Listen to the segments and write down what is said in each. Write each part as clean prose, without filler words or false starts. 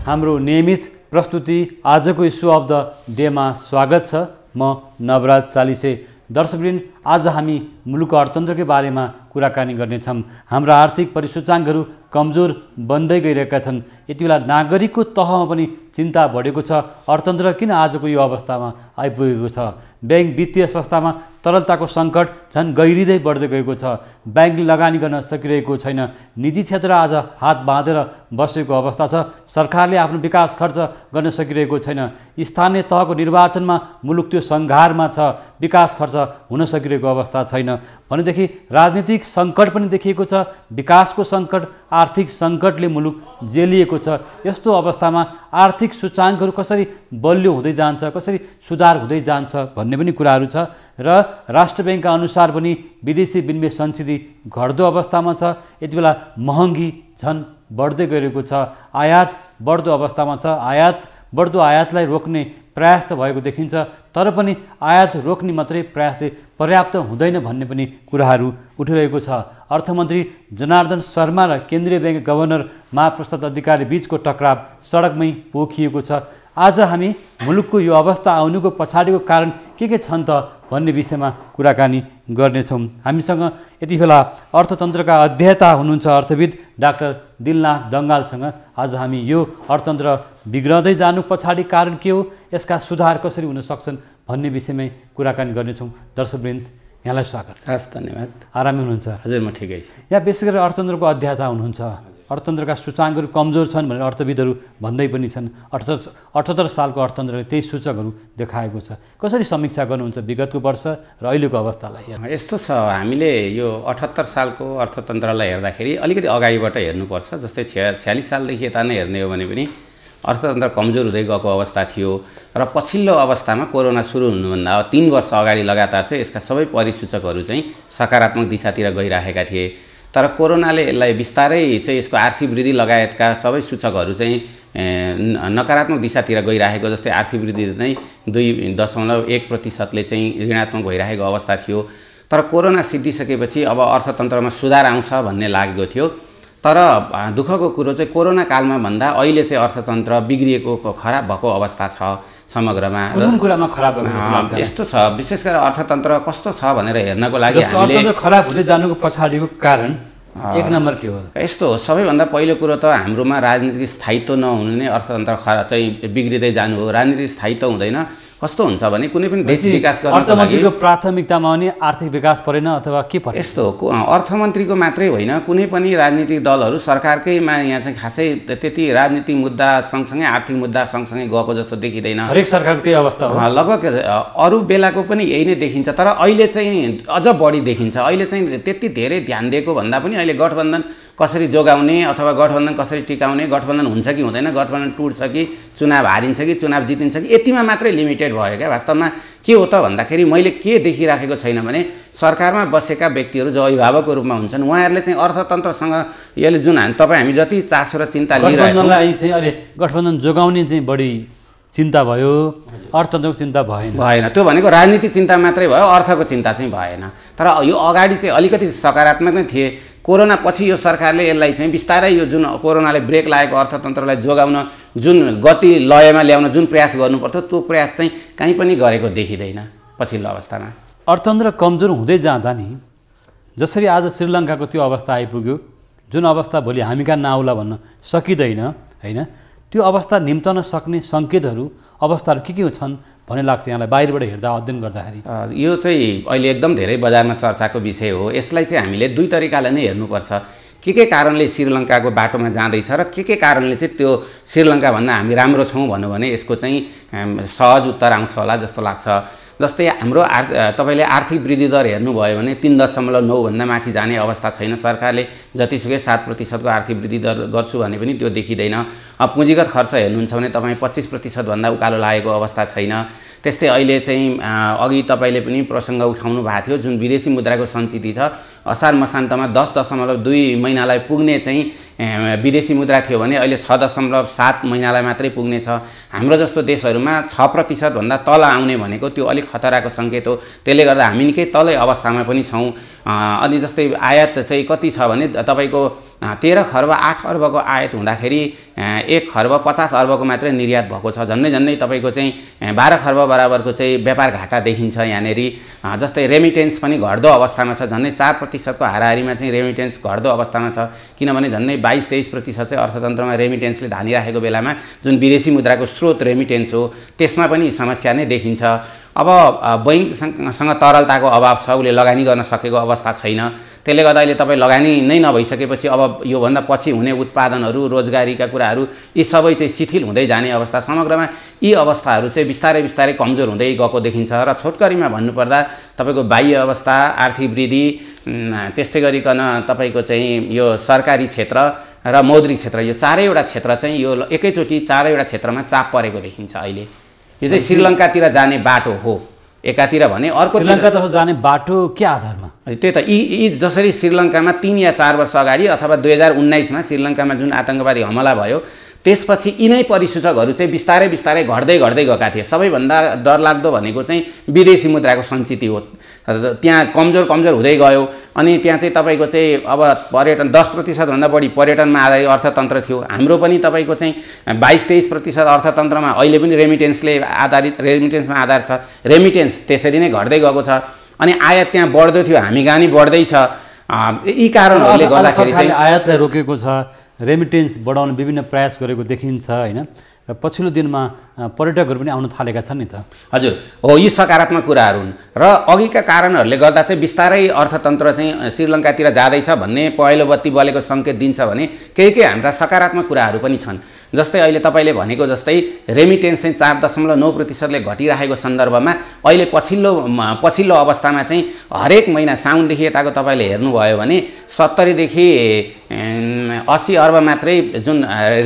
हाम्रो नियमित प्रस्तुति आजको इस्यु अफ द डेमा स्वागत छ। म नवराज चालिसे। दर्शकवृन्द, आज हामी मुलुकको अर्थतन्त्रकै बारेमा कुराकानी गर्नेछौँ। हाम्रा आर्थिक परिसूचाङ्कहरू कमजोर बन्दै गइरहेका छन्। यति बेला नागरिकको तहमा पनि चिन्ता बढेको छ। अर्थतन्त्र किन आजको यो अवस्थामा आइपुगेको छ? ब्याङ्क वित्तीय संस्थामा तरलताको सङ्कट झन् गहिरिँदै बढ्दै गएको छ। ब्याङ्कले लगानी गर्न सकिरहेको छैन। निजी क्षेत्र आज हात बाँधेर बसेको अवस्था छ। सरकारले आफ्नो विकास खर्च गर्न सकिरहेको छैन। स्थानीय तहको निर्वाचनमा मुलुक त्यो सङ्घारमा छ। विकास खर्च हुन सकिरहेको अवस्था छैन भनेदेखि राजनीतिक सङ्कट पनि देखिएको छ। विकासको सङ्कट, आर्थिक सङ्कटले मुलुक जेलिएको छ। यस्तो अवस्थामा आर्थिक सूचाङ्कहरू कसरी बलियो हुँदै जान्छ, कसरी सुधार हुँदै जान्छ भन्ने पनि कुराहरू छ। र राष्ट्र ब्याङ्कका अनुसार पनि विदेशी विनिमय सञ्चित घट्दो अवस्थामा छ। यति बेला महँगी झन् बढ्दै गइरहेको छ। आयात बढ्दो अवस्थामा छ। बढ्दो आयातलाई रोक्ने प्रयास त भएको देखिन्छ, तर पनि आयात रोक्ने मात्रै प्रयासले पर्याप्त हुँदैन भन्ने पनि कुराहरू उठिरहेको छ। अर्थमन्त्री जनार्दन शर्मा र केन्द्रीय ब्याङ्क गभर्नर महाप्रसाद अधिकारी बीचको टकराव सडकमै पोखिएको छ। आज हामी मुलुकको यो अवस्था आउनुको पछाडिको कारण के छन् त भन्ने विषयमा कुराकानी गर्नेछौँ। हामीसँग यति बेला अर्थतन्त्रका अध्येता हुनुहुन्छ अर्थविद डाक्टर दिलनाथ दङ्गालसँग आज हामी यो अर्थतन्त्र बिग्रँदै जानु पछाडि कारण के हो, यसका सुधार कसरी हुन सक्छन् भन्ने विषयमै कुराकानी गर्नेछौँ। दर्शकवृन्द, यहाँलाई स्वागत छ। हस्, धन्यवाद। आरामै हुनुहुन्छ? हजुर, म ठिकै छु। यहाँ विशेष गरेर अर्थतन्त्रको अध्येता हुनुहुन्छ। अर्थतन्त्रका सूचाङ्कहरू कमजोर छन् भनेर अर्थविदहरू भन्दै पनि छन्। 78 सालको अर्थतन्त्रले त्यही सूचकहरू देखाएको छ। कसरी समीक्षा गर्नुहुन्छ विगतको वर्ष र अहिलेको अवस्थालाई? यस्तो छ, हामीले यो 78 सालको अर्थतन्त्रलाई हेर्दाखेरि अलिकति अगाडिबाट हेर्नुपर्छ। जस्तै 46 सालदेखि यता नै हेर्ने हो भने पनि अर्थतन्त्र कमजोर हुँदै गएको अवस्था थियो र पछिल्लो अवस्थामा कोरोना सुरु हुनुभन्दा 3 वर्ष अगाडि लगातार चाहिँ यसका सबै परिसूचकहरू चाहिँ सकारात्मक दिशातिर गइरहेका थिए। तर कोरोनाले यसलाई बिस्तारै चाहिँ यसको आर्थिक वृद्धि लगायतका सबै सूचकहरू चाहिँ नकारात्मक दिशातिर गइरहेको, जस्तै आर्थिक वृद्धि नै 2.1%ले चाहिँ ऋणात्मक भइरहेको अवस्था थियो। तर कोरोना सिद्धिसकेपछि अब अर्थतन्त्रमा सुधार आउँछ भन्ने लागेको थियो। तर दुःखको कुरो चाहिँ कोरोना कालमा भन्दा अहिले चाहिँ अर्थतन्त्र बिग्रिएको, खराब भएको अवस्था छ समग्रमा। कुन कुरामा खराब भएको? यस्तो छ, विशेष गरेर अर्थतन्त्र कस्तो छ भनेर हेर्नको लागि हामीले खराब हुँदै जानुको पछाडिको कारण एक नम्बर के हो? यस्तो हो, सबैभन्दा पहिलो कुरो त हाम्रोमा राजनीतिक स्थायित्व नहुनु नै अर्थतन्त्र चाहिँ बिग्रिँदै जानु हो। राजनीतिक स्थायित्व हुँदैन, कस्तो हुन्छ भने कुनै पनि देश विकास गर्नको लागि अर्थमन्त्रीको प्राथमिकतामा पनि आर्थिक विकास परेन अथवा के परेन? यस्तो हो, अर्थमन्त्रीको मात्रै होइन, कुनै पनि राजनीतिक दलहरू सरकारकैमा यहाँ चाहिँ खासै त्यति राजनीतिक मुद्दा सँगसँगै आर्थिक मुद्दा सँगसँगै गएको जस्तो देखिँदैन। हरेक सरकारको त्यही अवस्था हो। लगभग अरू बेलाको पनि यही नै देखिन्छ, तर अहिले चाहिँ अझ बढी देखिन्छ। अहिले चाहिँ त्यति धेरै ध्यान दिएको भन्दा पनि अहिले गठबन्धन कसरी जोगाउने अथवा गठबन्धन कसरी टिकाउने, गठबन्धन हुन्छ कि हुँदैन, गठबन्धन टुट्छ कि चुनाव हारिन्छ कि चुनाव जितिन्छ कि, यतिमा मात्रै लिमिटेड भयो क्या। वास्तवमा के हो त भन्दाखेरि मैले के देखिराखेको छैन भने सरकारमा बसेका व्यक्तिहरू जो अभिभावकको रूपमा हुन्छन् उहाँहरूले चाहिँ अर्थतन्त्रसँग यसले जुन हामी जति चासो र चिन्ता लिइरहेछौँ, चाहिँ अहिले गठबन्धन जोगाउने चाहिँ बढी चिन्ता भयो, अर्थतन्त्रको चिन्ता भएन। त्यो भनेको राजनीतिक चिन्ता मात्रै भयो, अर्थको चिन्ता चाहिँ भएन। तर यो अगाडि चाहिँ अलिकति सकारात्मक नै थिए। कोरोना पछि यो सरकारले यसलाई चाहिँ बिस्तारै यो जुन कोरोनाले ब्रेक लागेको अर्थतन्त्रलाई जोगाउन जुन गति लयमा ल्याउन जुन प्रयास गर्नुपर्थ्यो त्यो प्रयास चाहिँ कहीँ पनि गरेको देखिँदैन पछिल्लो अवस्थामा। अर्थतन्त्र कमजोर हुँदै जाँदा नि जसरी आज श्रीलङ्काको त्यो अवस्था आइपुग्यो, जुन अवस्था भोलि हामी कहाँ नआउला भन्न सकिँदैन होइन, त्यो अवस्था निम्तन सक्ने सङ्केतहरू, अवस्थाहरू के छन् भन्ने लाग्छ यहाँलाई बाहिरबाट हेर्दा, अध्ययन गर्दाखेरि? यो चाहिँ अहिले एकदम धेरै बजारमा चर्चाको विषय हो। यसलाई चाहिँ हामीले दुई तरिकाले नै हेर्नुपर्छ। के कारणले श्रीलङ्काको बाटोमा जाँदैछ र के कारणले चाहिँ त्यो श्रीलङ्काभन्दा हामी राम्रो छौँ भन्यो भने यसको चाहिँ सहज उत्तर आउँछ होला जस्तो लाग्छ। जस्तै हाम्रो तपाईँले आर्थिक वृद्धि दर हेर्नुभयो भने 3.9 भन्दा माथि जाने अवस्था छैन। सरकारले जतिसुकै 7% आर्थिक वृद्धि दर गर्छु भने पनि त्यो देखिँदैन। पुँजीगत खर्च हेर्नुहुन्छ भने तपाईँ 25% भन्दा उकालो लागेको अवस्था छैन। त्यस्तै अहिले चाहिँ अघि तपाईँले पनि प्रसङ्ग उठाउनु भएको थियो, जुन विदेशी मुद्राको सञ्चिति छ, असार मसान्तमा 10.2 महिनालाई पुग्ने चाहिँ विदेशी मुद्रा थियो भने अहिले 6.7 महिनालाई मात्रै पुग्ने छ। हाम्रो जस्तो देशहरूमा 6% भन्दा तल आउने भनेको त्यो अलिक खतराको सङ्केत हो। त्यसले गर्दा हामी निकै तलै अवस्थामा पनि छौँ। अनि जस्तै आयात चाहिँ कति छ भने तपाईँको 13 खर्ब 8 अर्बको आयात हुँदाखेरि 1 खर्ब 50 अर्बको मात्रै निर्यात भएको छ। झन्डै तपाईँको चाहिँ 12 खर्ब बराबरको चाहिँ व्यापार घाटा देखिन्छ यहाँनेरि। जस्तै रेमिटेन्स पनि घट्दो अवस्थामा छ, झन्डै 4% को हाराहारीमा चाहिँ रेमिटेन्स घट्दो अवस्थामा छ। किनभने झन्डै 22-23% चाहिँ अर्थतन्त्रमा रेमिटेन्सले धानिराखेको बेलामा जुन विदेशी मुद्राको स्रोत रेमिटेन्स हो त्यसमा पनि समस्या नै देखिन्छ। अब बैंकसँग तरलताको अभाव छ, उसले लगानी गर्न सकेको अवस्था छैन। त्यसले गर्दा अहिले तपाईँ लगानी नै नभइसकेपछि अब योभन्दा पछि हुने उत्पादनहरू, रोजगारीका कुराहरू यी सबै चाहिँ शिथिल हुँदै जाने अवस्था। समग्रमा यी अवस्थाहरू चाहिँ बिस्तारै बिस्तारै कमजोर हुँदै गएको देखिन्छ। र छोटकरीमा भन्नुपर्दा तपाईँको बाह्य अवस्था, आर्थिक वृद्धि, त्यस्तै गरिकन तपाईँको चाहिँ यो सरकारी क्षेत्र र मौद्रिक क्षेत्र, यो चारैवटा क्षेत्र चाहिँ यो एकैचोटि चारैवटा क्षेत्रमा चाप परेको देखिन्छ अहिले। यो चाहिँ श्रीलङ्कातिर जाने बाटो हो एकातिर भने, अर्को श्रीलङ्कातर्फ जाने बाटो के आधारमा? त्यही त यी जसरी श्रीलङ्कामा 3 या 4 वर्ष अगाडि अथवा 2019मा श्रीलङ्कामा जुन आतङ्कवादी हमला भयो त्यसपछि यिनै परिसूचकहरू चाहिँ बिस्तारै बिस्तारै घट्दै गएका थिए। सबैभन्दा डरलाग्दो भनेको चाहिँ विदेशी मुद्राको सञ्चिति हो। त्यहाँ कमजोर हुँदै गयो। अनि त्यहाँ चाहिँ तपाईँको चाहिँ अब पर्यटन 10% भन्दा बढी पर्यटनमा आधारित अर्थतन्त्र थियो। हाम्रो पनि तपाईँको चाहिँ 22-23% अर्थतन्त्रमा अहिले पनि रेमिटेन्समा आधार छ। रेमिटेन्स त्यसरी नै घट्दै गएको छ। अनि आयात त्यहाँ बढ्दो थियो, हामी कहाँ नि बढ्दैछ। यी कारणहरूले गर्दाखेरि चाहिँ आयातलाई रोकेको छ, रेमिटेन्स बढाउन विभिन्न प्रयास गरेको देखिन्छ हैन। र पछिल्लो दिनमा पर्यटकहरू पनि आउन थालेका छन् नि त। हजुर हो, यी सकारात्मक कुराहरू हुन्। र अघिका कारणहरूले गर्दा चाहिँ बिस्तारै अर्थतन्त्र चाहिँ श्रीलङ्कातिर जाँदैछ भन्ने पहेँलो बत्ती बलेको सङ्केत दिन्छ भने केही हाम्रा सकारात्मक कुराहरू पनि छन्। जस्तै अहिले तपाईँले भनेको जस्तै रेमिटेन्स चाहिँ 4.9%ले घटिरहेको सन्दर्भमा अहिले पछिल्लो अवस्थामा चाहिँ हरेक महिना साउनदेखि यताको तपाईँले हेर्नुभयो भने 70 देखि 80 अर्ब मात्रै जुन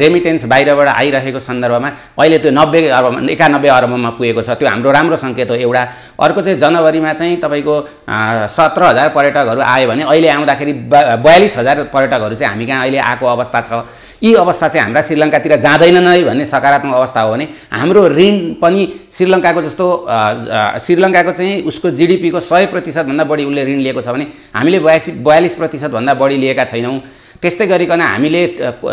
रेमिटेन्स बाहिरबाट आइरहेको सन्दर्भमा अहिले त्यो 91 अर्बमा पुगेको छ। त्यो हाम्रो राम्रो सङ्केत हो एउटा। अर्को चाहिँ जनवरीमा चाहिँ तपाईँको 17,000 पर्यटकहरू आयो भने अहिले आउँदाखेरि 42,000 पर्यटकहरू चाहिँ हामी कहाँ अहिले आएको अवस्था छ। यी अवस्था चाहिँ हाम्रा श्रीलङ्कातिर जाँदैन नै भन्ने सकारात्मक अवस्था हो भने हाम्रो ऋण पनि श्रीलङ्काको जस्तो श्रीलङ्काको चाहिँ उसको जिडिपीको 100% भन्दा बढी उसले ऋण लिएको छ भने हामीले 42% भन्दा बढी लिएका छैनौँ। त्यस्तै गरिकन हामीले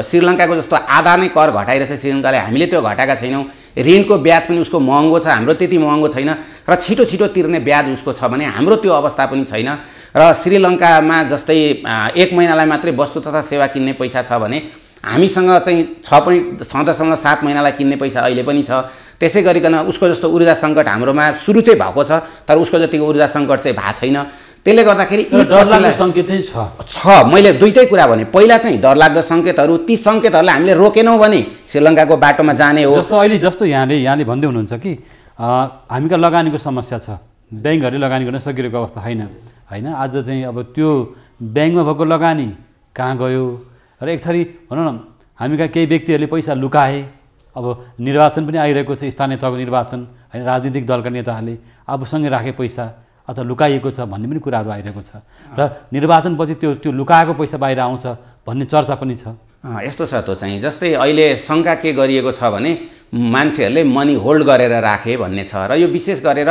श्रीलङ्काको जस्तो आधा नै कर घटाइरहेछ श्रीलङ्काले, हामीले त्यो घटाएका छैनौँ। ऋणको ब्याज पनि उसको महँगो छ, हाम्रो त्यति महँगो छैन। र छिटो तिर्ने ब्याज उसको छ भने हाम्रो त्यो अवस्था पनि छैन। र श्रीलङ्कामा जस्तै 1 महिनालाई मात्रै वस्तु तथा सेवा किन्ने पैसा छ भने हामीसँग चाहिँ 6.7 महिनालाई किन्ने पैसा अहिले पनि छ। त्यसै गरिकन उसको जस्तो ऊर्जा सङ्कट हाम्रोमा सुरु चाहिँ भएको छ, तर उसको जतिको ऊर्जा सङ्कट चाहिँ भएको छैन। त्यसले गर्दाखेरि डरलाग्दो सङ्केत चाहिँ छ। मैले दुईटै कुरा भने, पहिला चाहिँ डरलाग्दो सङ्केतहरू, ती सङ्केतहरूलाई हामीले रोकेनौँ भने श्रीलङ्काको बाटोमा जाने हो। जस्तो यहाँले भन्दै हुनुहुन्छ कि हामीका लगानीको समस्या छ, ब्याङ्कहरूले लगानी गर्न सकिरहेको अवस्था होइन। आज चाहिँ अब त्यो ब्याङ्कमा भएको लगानी कहाँ गयो? र एक थरी भनौँ न हामीका केही व्यक्तिहरूले पैसा लुकाए। अब निर्वाचन पनि आइरहेको छ, स्थानीय तहको निर्वाचन होइन, राजनीतिक दलका नेताहरूले आफूसँगै राखे पैसा अथवा लुकाइएको छ भन्ने पनि कुराहरू आइरहेको छ। र निर्वाचनपछि त्यो लुकाएको पैसा बाहिर आउँछ भन्ने चर्चा पनि छ। यस्तो छ त्यो चाहिँ जस्तै अहिले शङ्का के गरिएको छ भने मान्छेहरूले मनी होल्ड गरेर राखे भन्ने छ। र यो विशेष गरेर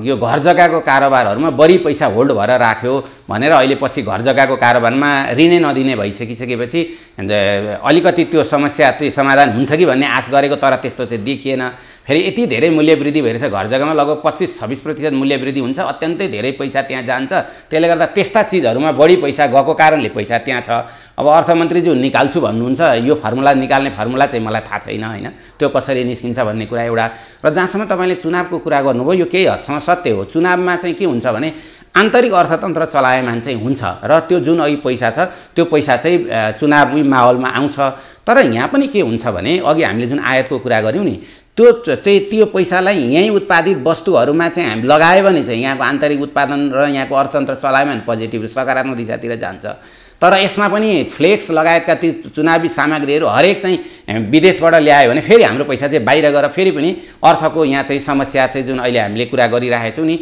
यो घर जग्गाको कारोबारहरूमा बढी पैसा होल्ड भएर राख्यो भनेर अहिले पछि घर जग्गाको कारोबारमा ऋणै नदिने भइसकेपछि अलिकति त्यो समस्या चाहिँ समाधान हुन्छ कि भन्ने आश गरेको, तर त्यस्तो चाहिँ देखिएन। फेरि यति धेरै मूल्य वृद्धि भइरहेछ, घर जग्गामा लगभग 25-26% मूल्य वृद्धि हुन्छ, अत्यन्तै धेरै पैसा त्यहाँ जान्छ। त्यसले गर्दा त्यस्ता चिजहरूमा बढी पैसा गएको कारणले पैसा त्यहाँ छ। अब अर्थमन्त्रीज्यू निकाल्छु भन्नुहुन्छ, यो फर्मुला निकाल्ने फर्मुला चाहिँ मलाई थाहा छैन होइन, त्यो कसरी निस्किन्छ भन्ने कुरा एउटा। र जहाँसम्म तपाईँले चुनावको कुरा गर्नुभयो, यो केही हदसम्म सत्य हो। चुनावमा चाहिँ के हुन्छ भने आन्तरिक अर्थतन्त्र चलायमान चाहिँ हुन्छ र त्यो जुन अघि पैसा छ त्यो पैसा चाहिँ चुनावी माहौलमा आउँछ। तर यहाँ पनि के हुन्छ भने अघि हामीले जुन आयातको कुरा गऱ्यौँ नि, त्यो पैसालाई यहीँ उत्पादित वस्तुहरूमा चाहिँ हामी लगायो भने चाहिँ यहाँको आन्तरिक उत्पादन र यहाँको अर्थतन्त्र चलायमान पोजिटिभ सकारात्मक दिशातिर जान्छ। तर यसमा पनि फ्लेक्स लगायतका ती चुनावी सामग्रीहरू हरेक चाहिँ विदेशबाट ल्यायो भने फेरि हाम्रो पैसा चाहिँ बाहिर गएर फेरि पनि अर्थको यहाँ चाहिँ समस्या चाहिँ जुन अहिले हामीले कुरा गरिरहेको छौँ नि,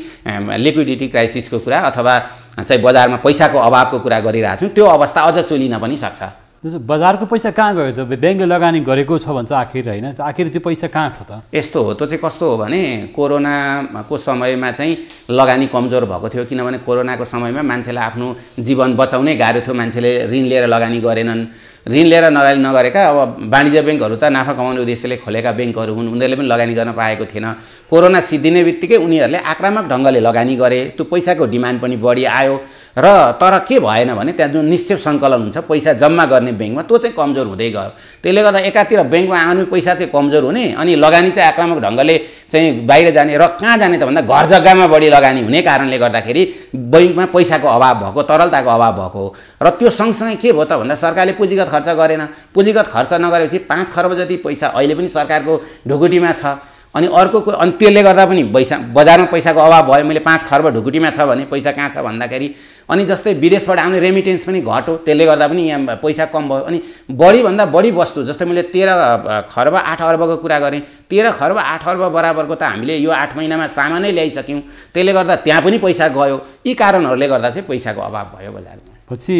लिक्विडिटी क्राइसिसको कुरा अथवा चाहिँ बजारमा पैसाको अभावको कुरा गरिरहेको छौँ, त्यो अवस्था अझ चुलिन पनि सक्छ। त्यसो बजारको पैसा कहाँ गयो त? ब्याङ्कले लगानी गरेको छ भन्छ आखिर, होइन? आखिर त्यो पैसा कहाँ छ त? यस्तो हो, त्यो चाहिँ कस्तो हो भने कोरोनाको समयमा चाहिँ लगानी कमजोर भएको थियो, किनभने कोरोनाको समयमा मान्छेलाई आफ्नो जीवन बचाउनै गाह्रो थियो, मान्छेले ऋण लिएर लगानी गरेनन्। ऋण लिएर लगानी नगरेका अब वाणिज्य ब्याङ्कहरू त नाफा कमाउने उद्देश्यले खोलेका ब्याङ्कहरू हुन्, उनीहरूले पनि लगानी गर्न पाएको थिएन। कोरोना सिद्धिने बित्तिकै उनीहरूले आक्रामक ढङ्गले लगानी गरे, त्यो पैसाको डिमान्ड पनि बढी आयो र तर के भएन भने त्यहाँ जुन निश्चित सङ्कलन हुन्छ पैसा जम्मा गर्ने ब्याङ्कमा त्यो चाहिँ कमजोर हुँदै गयो। त्यसले गर्दा एकातिर ब्याङ्कमा आउने पैसा चाहिँ कमजोर हुने अनि लगानी चाहिँ आक्रामक ढङ्गले चाहिँ बाहिर जाने र कहाँ जाने त भन्दा घर जग्गामा बढी लगानी हुने कारणले गर्दाखेरि ब्याङ्कमा पैसाको अभाव भएको, तरलताको अभाव भएको। र त्यो सँगसँगै के भयो त भन्दा सरकारले पुँजीगत खर्च गरेन। पुँजीगत खर्च नगरेपछि 5 खर्ब जति पैसा अहिले पनि सरकारको ढुकुटीमा छ। अनि अर्को अनि त्यसले गर्दा पनि बजारमा पैसाको अभाव भयो। मैले 5 खर्ब ढुकुटीमा छ भने पैसा कहाँ छ भन्दाखेरि अनि जस्तै विदेशबाट आउने रेमिटेन्स पनि घट्यो, त्यसले गर्दा पनि यहाँ पैसा कम भयो। अनि बढीभन्दा बढी वस्तु जस्तै मैले 13 खर्ब 8 अर्बको कुरा गरेँ, 13 खर्ब 8 अर्ब बराबरको त हामीले यो 8 महिनामा सामानै ल्याइसक्यौँ। त्यसले गर्दा त्यहाँ पनि पैसा गयो। यी कारणहरूले गर्दा चाहिँ पैसाको अभाव भयो बजारमा। पछि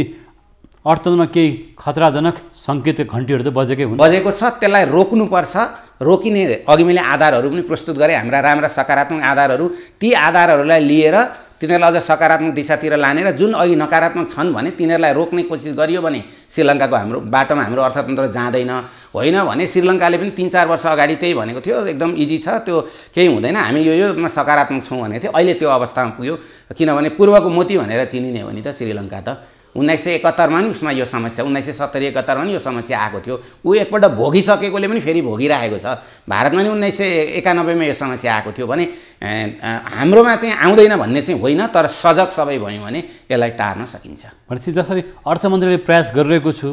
अर्थतन्त्रमा केही खतराजनक सङ्केत घन्टीहरू त बजेको छ, त्यसलाई रोक्नुपर्छ। रोकिने अघि मैले आधारहरू पनि प्रस्तुत गरेँ, हाम्रा राम्रा सकारात्मक आधारहरू। ती आधारहरूलाई लिएर तिनीहरूलाई अझ सकारात्मक दिशातिर लाने र जुन अघि नकारात्मक छन् भने तिनीहरूलाई रोक्ने कोसिस गरियो भने श्रीलङ्काको हाम्रो बाटोमा हाम्रो अर्थतन्त्र जाँदैन। होइन भने श्रीलङ्काले पनि 3-4 वर्ष अगाडि त्यही भनेको थियो, एकदम इजी छ, त्यो केही हुँदैन, हामी योमा सकारात्मक छौँ भनेको थियो। अहिले त्यो अवस्थामा पुग्यो, किनभने पूर्वको मोती भनेर चिनिने हो नि त श्रीलङ्का त। 1971मा नि उसमा यो समस्या, 1970-71मा नि यो समस्या आएको थियो। ऊ एकपल्ट भोगिसकेकोले पनि फेरि भोगिरहेको छ। भारतमा नि 1991मा यो समस्या आएको थियो भने हाम्रोमा चाहिँ आउँदैन भन्ने चाहिँ होइन, तर सजग सबै भयौँ भने यसलाई टार्न सकिन्छ। भनेपछि जसरी अर्थमन्त्रीले प्रयास गरिरहेको छु,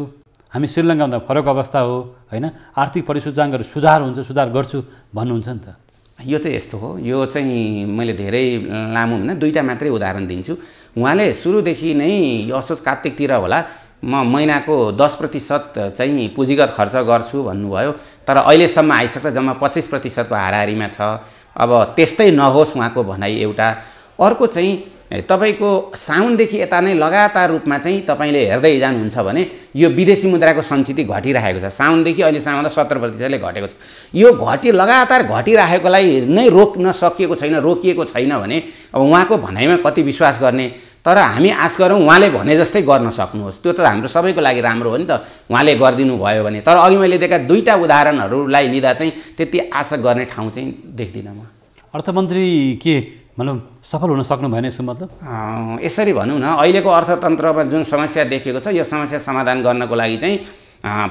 हामी श्रीलङ्काभन्दा फरक अवस्था हो, होइन? आर्थिक परिसूचाङ्कहरू सुधार हुन्छ, सुधार गर्छु भन्नुहुन्छ नि त। यो चाहिँ यस्तो हो, यो चाहिँ मैले धेरै लामो होइन 2टा मात्रै उदाहरण दिन्छु। उहाँले सुरुदेखि नै असोज कार्तिकतिर होला म महिनाको 10% चाहिँ पुँजीगत खर्च गर्छु भन्नुभयो, तर अहिलेसम्म आइसक्दा जम्मा 25% को हाराहारीमा छ। अब त्यस्तै नहोस् उहाँको भनाइ एउटा। अर्को चाहिँ तपाईको साउनदेखि यता नै लगातार रूपमा चाहिँ तपाईले हेर्दै जानुहुन्छ भने यो विदेशी मुद्राको सञ्चित घटिरहेको छ। साउनदेखि अहिलेसम्म 70%ले घटेको छ। यो लगातार घटिरहेकोलाई नै रोक्न सकिएको छैन, रोकिएको छैन भने अब उहाँको भनाइमा कति विश्वास गर्ने। तर हामी आश गरौँ उहाँले भने जस्तै गर्न सक्नुहोस्, त्यो त हाम्रो सबैको लागि राम्रो हो नि त, उहाँले गरिदिनु भयो भने। तर अघि मैले दिएका 2टा उदाहरणहरूलाई लिँदा चाहिँ त्यति आशा गर्ने ठाउँ चाहिँ देख्दिनँ म। अर्थमन्त्री के भनौँ सफल हुन सक्नु भएन यसको मतलब? यसरी भनौँ न, अहिलेको अर्थतन्त्रमा जुन समस्या देखेको छ यो समस्या समाधान गर्नको लागि चाहिँ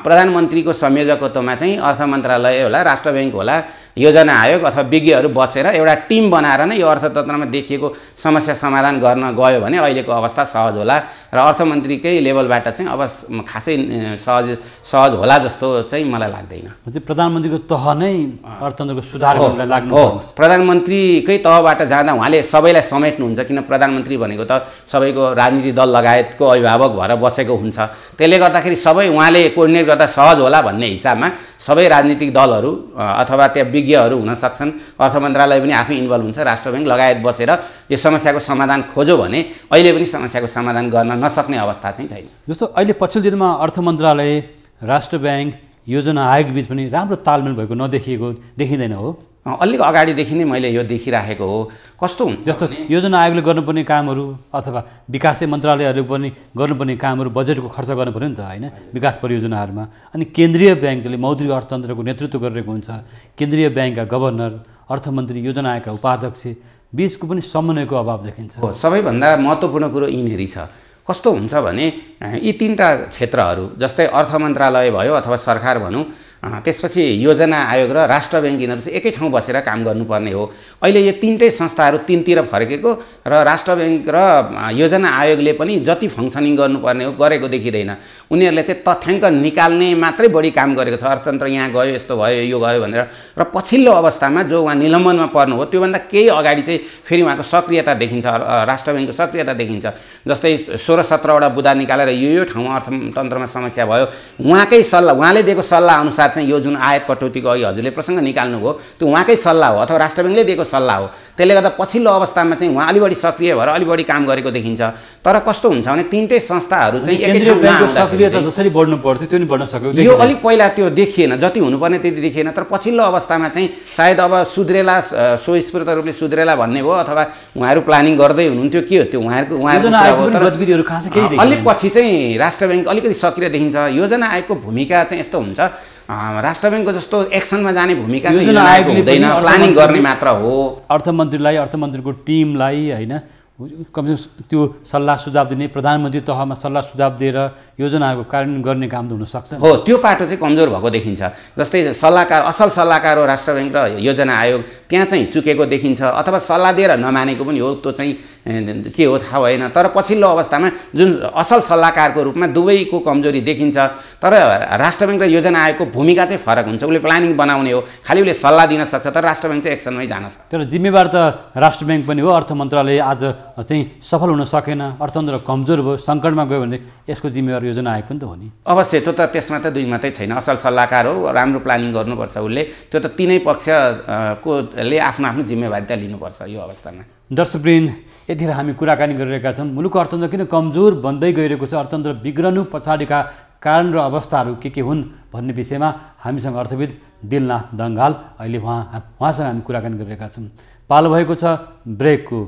प्रधानमन्त्रीको संयोजकत्वमा चाहिँ अर्थ मन्त्रालय होला, राष्ट्र ब्याङ्क होला, योजना आयोग अथवा विज्ञहरू बसेर एउटा टिम बनाएर नै यो अर्थतन्त्रमा देखिएको समस्या समाधान गर्न गयो भने अहिलेको अवस्था सहज होला र अर्थमन्त्रीकै लेभलबाट चाहिँ अब खासै सहज होला जस्तो चाहिँ मलाई लाग्दैन। प्रधानमन्त्रीको तह नै अर्थतन्त्रको सुधार गर्नलाई लाग्नु हो। प्रधानमन्त्रीकै तहबाट जाँदा उहाँले सबैलाई समेट्नुहुन्छ, किन प्रधानमन्त्री भनेको त सबैको राजनीतिक दल लगायतको अभिभावक भएर बसेको हुन्छ। त्यसले गर्दाखेरि सबै उहाँले कोर्डिनेट गर्दा सहज होला भन्ने हिसाबमा सबै राजनीतिक दलहरू अथवा त्यहाँ विज्ञहरू हुन सक्छन्, अर्थ मन्त्रालय पनि आफै इन्भल्भ हुन्छ, राष्ट्र ब्याङ्क लगायत बसेर यो समस्याको समाधान खोज्यो भने अहिले पनि समस्याको समाधान गर्न नसक्ने अवस्था चाहिँ छैन। जस्तो अहिले पछिल्लो दिनमा अर्थ मन्त्रालय, राष्ट्र ब्याङ्क, योजना आयोग बीच पनि राम्रो तालमेल भएको देखिँदैन हो? अलिक अगाडिदेखि नै मैले यो देखिराखेको हो। कस्तो हुन्छ जस्तो योजना आयोगले गर्नुपर्ने कामहरू अथवा विकासै मन्त्रालयहरूले पनि गर्नुपर्ने कामहरू बजेटको खर्च गर्नु पर्यो नि त, होइन? विकास परियोजनाहरूमा। अनि केन्द्रीय ब्याङ्क जसले मौद्रिक अर्थतन्त्रको नेतृत्व गरिरहेको हुन्छ, केन्द्रीय ब्याङ्कका गभर्नर, अर्थमन्त्री, योजना आयोगका उपाध्यक्ष बीचको पनि समन्वयको अभाव देखिन्छ। सबैभन्दा महत्त्वपूर्ण कुरो यिनीहरू छ। कस्तो हुन्छ भने यी 3टा क्षेत्रहरू जस्तै अर्थ मन्त्रालय भयो अथवा सरकार भनौँ, त्यसपछि योजना आयोग र राष्ट्र ब्याङ्क यिनीहरू चाहिँ एकै ठाउँ बसेर काम गर्नुपर्ने हो। अहिले यो 3टै संस्थाहरू 3तिर फर्केको र राष्ट्र ब्याङ्क र योजना आयोगले पनि जति फङ्सनिङ गर्नुपर्ने हो गरेको देखिँदैन। उनीहरूले चाहिँ तथ्याङ्क निकाल्ने मात्रै बढी काम गरेको छ। अर्थतन्त्र यहाँ गयो, यस्तो भयो, यो गयो भनेर। र पछिल्लो अवस्थामा जो उहाँ निलम्बनमा पर्नु हो त्योभन्दा केही अगाडि चाहिँ फेरि उहाँको सक्रियता देखिन्छ, राष्ट्र ब्याङ्कको सक्रियता देखिन्छ। जस्तै 16-17वटा बुँदा निकालेर यो ठाउँमा अर्थतन्त्रमा समस्या भयो, उहाँकै सल्लाह, उहाँले दिएको सल्लाह अनुसार चाहिँ यो जुन आयात कटौतीको अघि हजुरले प्रसङ्ग निकाल्नुभयो त्यो उहाँकै सल्लाह हो अथवा राष्ट्र ब्याङ्कले दिएको सल्लाह हो। त्यसले गर्दा पछिल्लो अवस्थामा चाहिँ उहाँ अलि बढी सक्रिय भएर अलि बढी काम गरेको देखिन्छ। तर कस्तो हुन्छ भने तीनटै संस्थाहरू चाहिँ एकै ठाउँमा सक्रियता जसरी बढ्नु पर्थ्यो त्यो नि बढ्न सक्यो। यो अलिक पहिला त्यो देखिएन, जति हुनुपर्ने त्यति देखिएन। तर पछिल्लो अवस्थामा चाहिँ सायद अब सुध्रेला, स्वस्फूर्त रूपले सुध्रेला भन्ने भयो अथवा उहाँहरू प्लानिङ गर्दै हुनुहुन्थ्यो, के हो त्यो उहाँहरूको अलिक पछि चाहिँ राष्ट्र ब्याङ्क अलिकति सक्रिय देखिन्छ। योजना आयोगको भूमिका चाहिँ यस्तो हुन्छ, राष्ट्र ब्याङ्कको जस्तो एक्सनमा जाने भूमिका चाहिँ योजना आयोगको हुँदैन, प्लानिङ गर्ने मात्र हो। अर्थमन्त्रीलाई, अर्थमन्त्रीको टिमलाई होइन कमसेकम त्यो सल्लाह सुझाव दिने, प्रधानमन्त्री तहमा सल्लाह सुझाव दिएर योजनाहरूको कार्यान्वयन गर्ने काम त हुनसक्छ। हो, त्यो पाटो चाहिँ कमजोर भएको देखिन्छ। जस्तै सल्लाहकार, असल सल्लाहकार हो राष्ट्र ब्याङ्क र योजना आयोग, त्यहाँ चाहिँ चुकेको देखिन्छ अथवा सल्लाह दिएर नमानेको पनि हो, त्यो चाहिँ के हो थाहा भएन। तर पछिल्लो अवस्थामा जुन असल सल्लाहकारको रूपमा दुवैको कमजोरी देखिन्छ। तर राष्ट्र ब्याङ्क र योजना आयोगको भूमिका चाहिँ फरक हुन्छ। उसले प्लानिङ बनाउने हो, खालि उसले सल्लाह दिन सक्छ, तर राष्ट्र ब्याङ्क चाहिँ एक्सनमै जान सक्छ। तर जिम्मेवार त राष्ट्र ब्याङ्क पनि हो। अर्थ मन्त्रालय आज चाहिँ सफल हुन सकेन, अर्थतन्त्र कमजोर भयो, सङ्कटमा गयो भने यसको जिम्मेवार योजना आयोग पनि त हो नि। अवश्य, त्यो त त्यसमा त दुई मात्रै छैन। असल सल्लाहकार हो, राम्रो प्लानिङ गर्नुपर्छ उसले, त्यो त तिनै पक्षले आफ्नो आफ्नो जिम्मेवारी त लिनुपर्छ यो अवस्थामा। दर्शकवृन्द, यतिखेर हामी कुराकानी गरिरहेका छौँ मुलुकको अर्थतन्त्र किन कमजोर बन्दै गइरहेको छ, अर्थतन्त्र बिग्रनु पछाडिका कारण र अवस्थाहरू के हुन् भन्ने विषयमा हामीसँग अर्थविद दिलनाथ दङ्गाल अहिले उहाँसँग हामी कुराकानी गरिरहेका छौँ। पालो भएको छ ब्रेकको।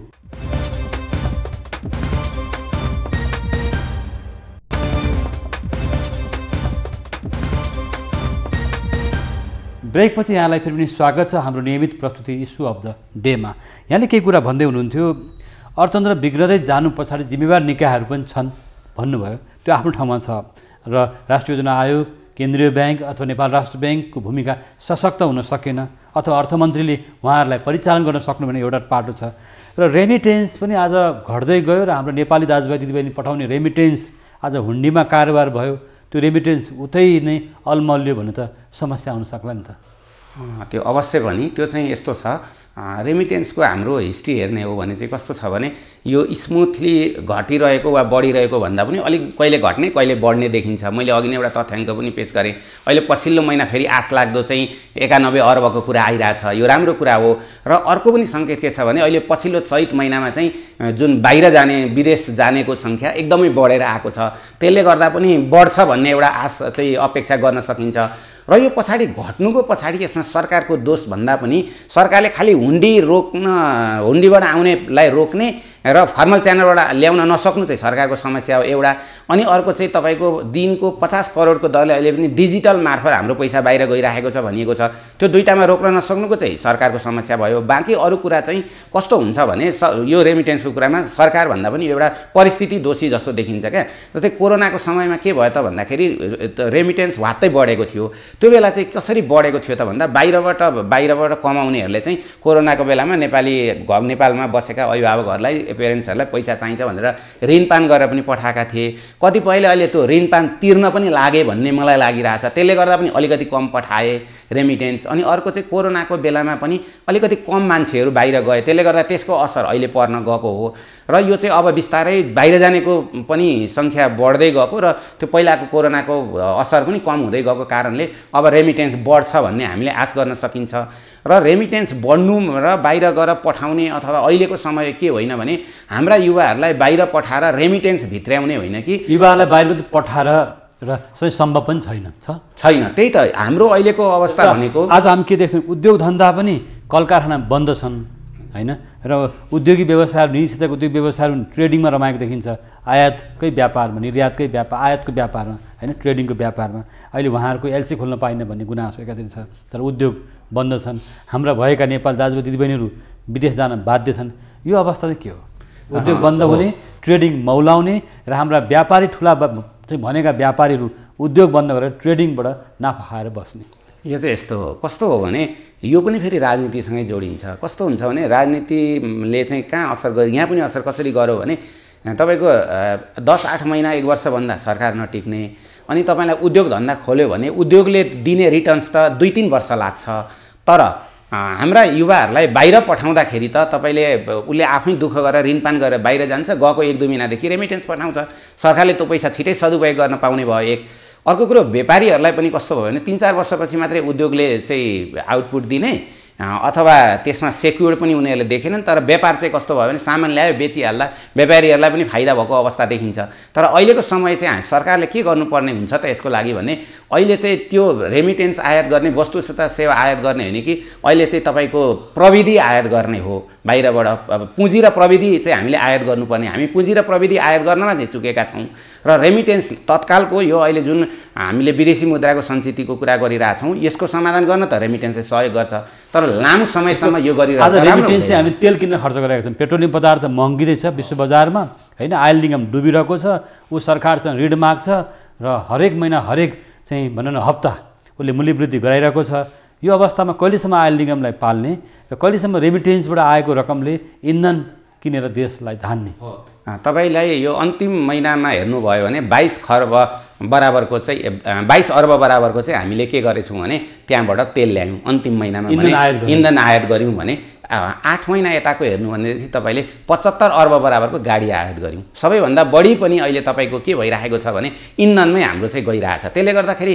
ब्रेकपछि यहाँलाई फेरि पनि स्वागत छ हाम्रो नियमित प्रस्तुति इस्यु अफ द डेमा। यहाँले केही कुरा भन्दै हुनुहुन्थ्यो, अर्थतन्त्र बिग्रदै जानु पछाडि जिम्मेवार निकायहरू पनि छन् भन्नुभयो। त्यो आफ्नो ठाउँमा छ र राष्ट्रिय योजना आयोग, केन्द्रीय ब्याङ्क अथवा नेपाल राष्ट्र ब्याङ्कको भूमिका सशक्त हुन सकेन अथवा अर्थमन्त्रीले उहाँहरूलाई परिचालन गर्न सक्नु भने एउटा पाटो छ। र रेमिटेन्स पनि आज घट्दै गयो र हाम्रो नेपाली दाजुभाइ दिदीबहिनी पठाउने रेमिटेन्स आज हुन्डीमा कारोबार भयो। त्यो रेमिटेन्स उतै नै अलमल्यो भने त समस्या आउन सक्ला नि त। त्यो अवश्य पनि त्यो चाहिँ यस्तो छ, रेमिटेन्सको हाम्रो हिस्ट्री हेर्ने हो भने चाहिँ कस्तो छ भने यो स्मुथली घटिरहेको वा बढिरहेको भन्दा पनि अलिक कहिले घट्ने कहिले बढ्ने देखिन्छ। मैले अघि नै एउटा तथ्याङ्क पनि पेश गरेँ। अहिले पछिल्लो महिना फेरि आश लाग्दो चाहिँ 91 अर्बको कुरा आइरहेछ, यो राम्रो कुरा हो। र अर्को पनि सङ्केत के छ भने अहिले पछिल्लो चैत महिनामा चाहिँ जुन बाहिर जाने, विदेश जानेको सङ्ख्या एकदमै बढेर आएको छ। त्यसले गर्दा पनि बढ्छ भन्ने एउटा आश चाहिँ अपेक्षा गर्न सकिन्छ। र यो पछाडि घट्नुको पछाडि यसमा सरकारको दोष भन्दा पनि सरकारले खालि हुन्डीबाट आउनेलाई रोक्ने र फर्मल च्यानलबाट ल्याउन नसक्नु चाहिँ सरकारको समस्या हो एउटा। अनि अर्को चाहिँ तपाईँको दिनको 50 करोडको दरले अहिले पनि डिजिटल मार्फत हाम्रो पैसा बाहिर गइरहेको छ भनिएको छ। त्यो दुईटामा रोक्न नसक्नुको चाहिँ सरकारको समस्या भयो। बाँकी अरू कुरा चाहिँ कस्तो हुन्छ भने यो रेमिटेन्सको कुरामा सरकार भन्दा पनि एउटा परिस्थिति दोषी जस्तो देखिन्छ क्या। जस्तै कोरोनाको समयमा के भयो त भन्दाखेरि रेमिटेन्स वात्तै बढेको थियो। त्यो बेला चाहिँ कसरी बढेको थियो त भन्दा बाहिरबाट कमाउनेहरूले चाहिँ कोरोनाको बेलामा नेपालमा बसेका अभिभावकहरूलाई, पेरेन्ट्सहरूलाई पैसा चाहिन्छ भनेर ऋणपान गरेर पनि पठाएका थिए। कतिपयले अहिले त्यो ऋणपान तिर्न पनि लागे भन्ने मलाई लागिरहेछ। त्यसले गर्दा पनि अलिकति कम पठाए रेमिटेन्स। अनि अर्को चाहिँ कोरोनाको बेलामा पनि अलिकति कम मान्छेहरू बाहिर गए, त्यसले गर्दा त्यसको असर अहिले पर्न गएको हो। र यो चाहिँ अब बिस्तारै बाहिर जानेको पनि सङ्ख्या बढ्दै गएको र त्यो पहिलाको कोरोनाको असर पनि कम हुँदै गएको कारणले अब रेमिटेन्स बढ्छ भन्ने हामीले आश गर्न सकिन्छ। र रेमिटेन्स बढ्नु र बाहिर गएर पठाउने अथवा अहिलेको समय के होइन भने हाम्रा युवाहरूलाई बाहिर पठाएर रेमिटेन्स भित्र्याउने होइन कि युवाहरूलाई बाहिर पठाएर र सही सम्भव पनि छैन। त्यही त हाम्रो अहिलेको अवस्था भनेको। आज हामी के देख्छौँ, उद्योग धन्दा पनि कल कारखाना बन्द छन् होइन। र उद्योगी व्यवसायहरू, निजी क्षेत्रको उद्योग व्यवसायहरू ट्रेडिङमा रमाएको देखिन्छ। आयातकै व्यापारमा, निर्यातकै व्यापार, आयातको व्यापारमा होइन, ट्रेडिङको व्यापारमा अहिले उहाँहरूको एलसी खोल्न पाइन्न भन्ने गुनासो एकातिर छ। तर उद्योग बन्द छन्। हाम्रा भएका नेपाल दाजुभाइ दिदीबहिनीहरू विदेश जान बाध्य छन्। यो अवस्था चाहिँ के हो? उद्योग बन्द हुने, ट्रेडिङ मौलाउने र हाम्रा व्यापारी ठुला चाहिँ भनेका व्यापारीहरू उद्योग बन्द गरेर ट्रेडिङबाट नाफा खाएर बस्ने। यो चाहिँ यस्तो हो, कस्तो हो भने यो पनि फेरि राजनीतिसँगै जोडिन्छ। कस्तो हुन्छ भने राजनीतिले चाहिँ कहाँ असर गर्यो, यहाँ पनि असर कसरी गर्यो भने तपाईँको 10-8 महिना 1 वर्षभन्दा सरकार नटिक्ने। अनि तपाईँलाई उद्योग धन्दा खोल्यो भने उद्योगले दिने रिटर्न्स त 2-3 वर्ष लाग्छ। तर हाम्रा युवाहरूलाई बाहिर पठाउँदाखेरि त तपाईँले उसले आफै दुःख गरेर ऋणपान गरेर बाहिर जान्छ, गएको 1-2 महिनादेखि रेमिटेन्स पठाउँछ। सरकारले त्यो पैसा छिटै सदुपयोग गर्न पाउने भयो एक। अर्को कुरो व्यापारीहरूलाई पनि कस्तो भयो भने 3-4 वर्षपछि मात्रै उद्योगले चाहिँ आउटपुट दिने अथवा त्यसमा सेक्युर पनि उनीहरूले देखेनन्। तर व्यापार चाहिँ कस्तो भयो भने सामान ल्यायो बेचिहाल्दा व्यापारीहरूलाई पनि फाइदा भएको अवस्था देखिन्छ। तर अहिलेको समय चाहिँ सरकारले के गर्नुपर्ने हुन्छ त यसको लागि भने अहिले चाहिँ त्यो रेमिटेन्स आयात गर्ने वस्तु तथा सेवा आयात गर्ने होइन कि अहिले चाहिँ तपाईँको प्रविधि आयात गर्ने हो बाहिरबाट। अब पुँजी र प्रविधि चाहिँ हामीले आयात गर्नुपर्ने, हामी पुँजी र प्रविधि आयात गर्नमा चाहिँ चुकेका छौँ। र रेमिटेन्स तत्कालको यो अहिले जुन हामीले विदेशी मुद्राको सञ्चितको कुरा गरिरहेछौँ यसको समाधान गर्न त रेमिटेन्सले सहयोग गर्छ, तर लामो समयसम्म यो गरिरहेको रेमिटेन्सले हामी तेल किन्न खर्च गरिरहेका छौँ। पेट्रोलियम पदार्थ महँगिँदैछ विश्व बजारमा होइन, आयल निगम डुबिरहेको छ, ऊ सरकारसँग ऋण माग्छ र हरेक महिना हरेक चाहिँ भनौँ न हप्ता उसले मूल्यवृद्धि गराइरहेको छ। यो अवस्थामा कहिलेसम्म आयल निगमलाई पाल्ने र कहिलेसम्म रेमिटेन्सबाट आएको रकमले इन्धन किनेर देशलाई धान्ने? तपाईलाई यो अन्तिम महिनामा हेर्नुभयो भने 22 खर्ब बराबरको चाहिँ 22 अर्ब बराबरको चाहिँ हामीले के गरेछौँ भने त्यहाँबाट तेल ल्यायौँ अन्तिम महिनामा, भने इन्धन आयात गऱ्यौँ भने 8 महिना यताको हेर्नु भनेदेखि तपाईँले 75 अर्ब बराबरको गाडी आयात गऱ्यौँ। सबैभन्दा बढी पनि अहिले तपाईँको के भइरहेको छ भने इन्धनमै हाम्रो चाहिँ गइरहेछ। त्यसले गर्दाखेरि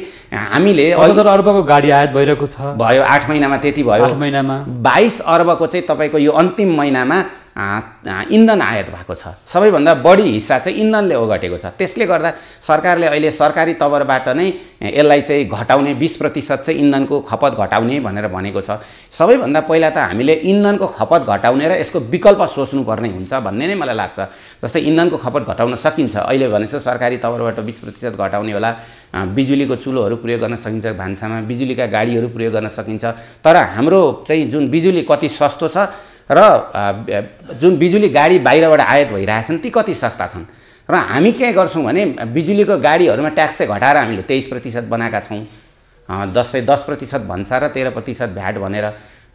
हामीले 75 अर्बको गाडी आयात भइरहेको छ, भयो 8 महिनामा त्यति भयो। 8 महिनामा 22 अर्बको चाहिँ तपाईँको यो अन्तिम महिनामा इन्धन आयात भएको छ। सबैभन्दा बढी हिस्सा चाहिँ इन्धनले ओगटेको छ। त्यसले गर्दा सरकारले अहिले सरकारी तवरबाट नै यसलाई चाहिँ घटाउने 20% चाहिँ इन्धनको खपत घटाउने भनेर भनेको छ। सबैभन्दा पहिला त हामीले इन्धनको खपत घटाउने र यसको विकल्प सोच्नुपर्ने हुन्छ भन्ने नै मलाई लाग्छ। जस्तै इन्धनको खपत घटाउन सकिन्छ, अहिले भनेको सरकारी तवरबाट 20% घटाउने होला, बिजुलीको चुलोहरू प्रयोग गर्न सकिन्छ, भान्सामा बिजुलीका गाडीहरू प्रयोग गर्न सकिन्छ। तर हाम्रो चाहिँ जुन बिजुली कति सस्तो छ र जुन बिजुली गाडी बाहिरबाट आयात भइरहेछन् ती कति सस्ता छन्, र हामी के गर्छौँ भने बिजुलीको गाडीहरूमा ट्याक्स चाहिँ घटाएर हामीले 23% बनाएका छौँ। 10% भन्सा र 13% भ्याट भनेर।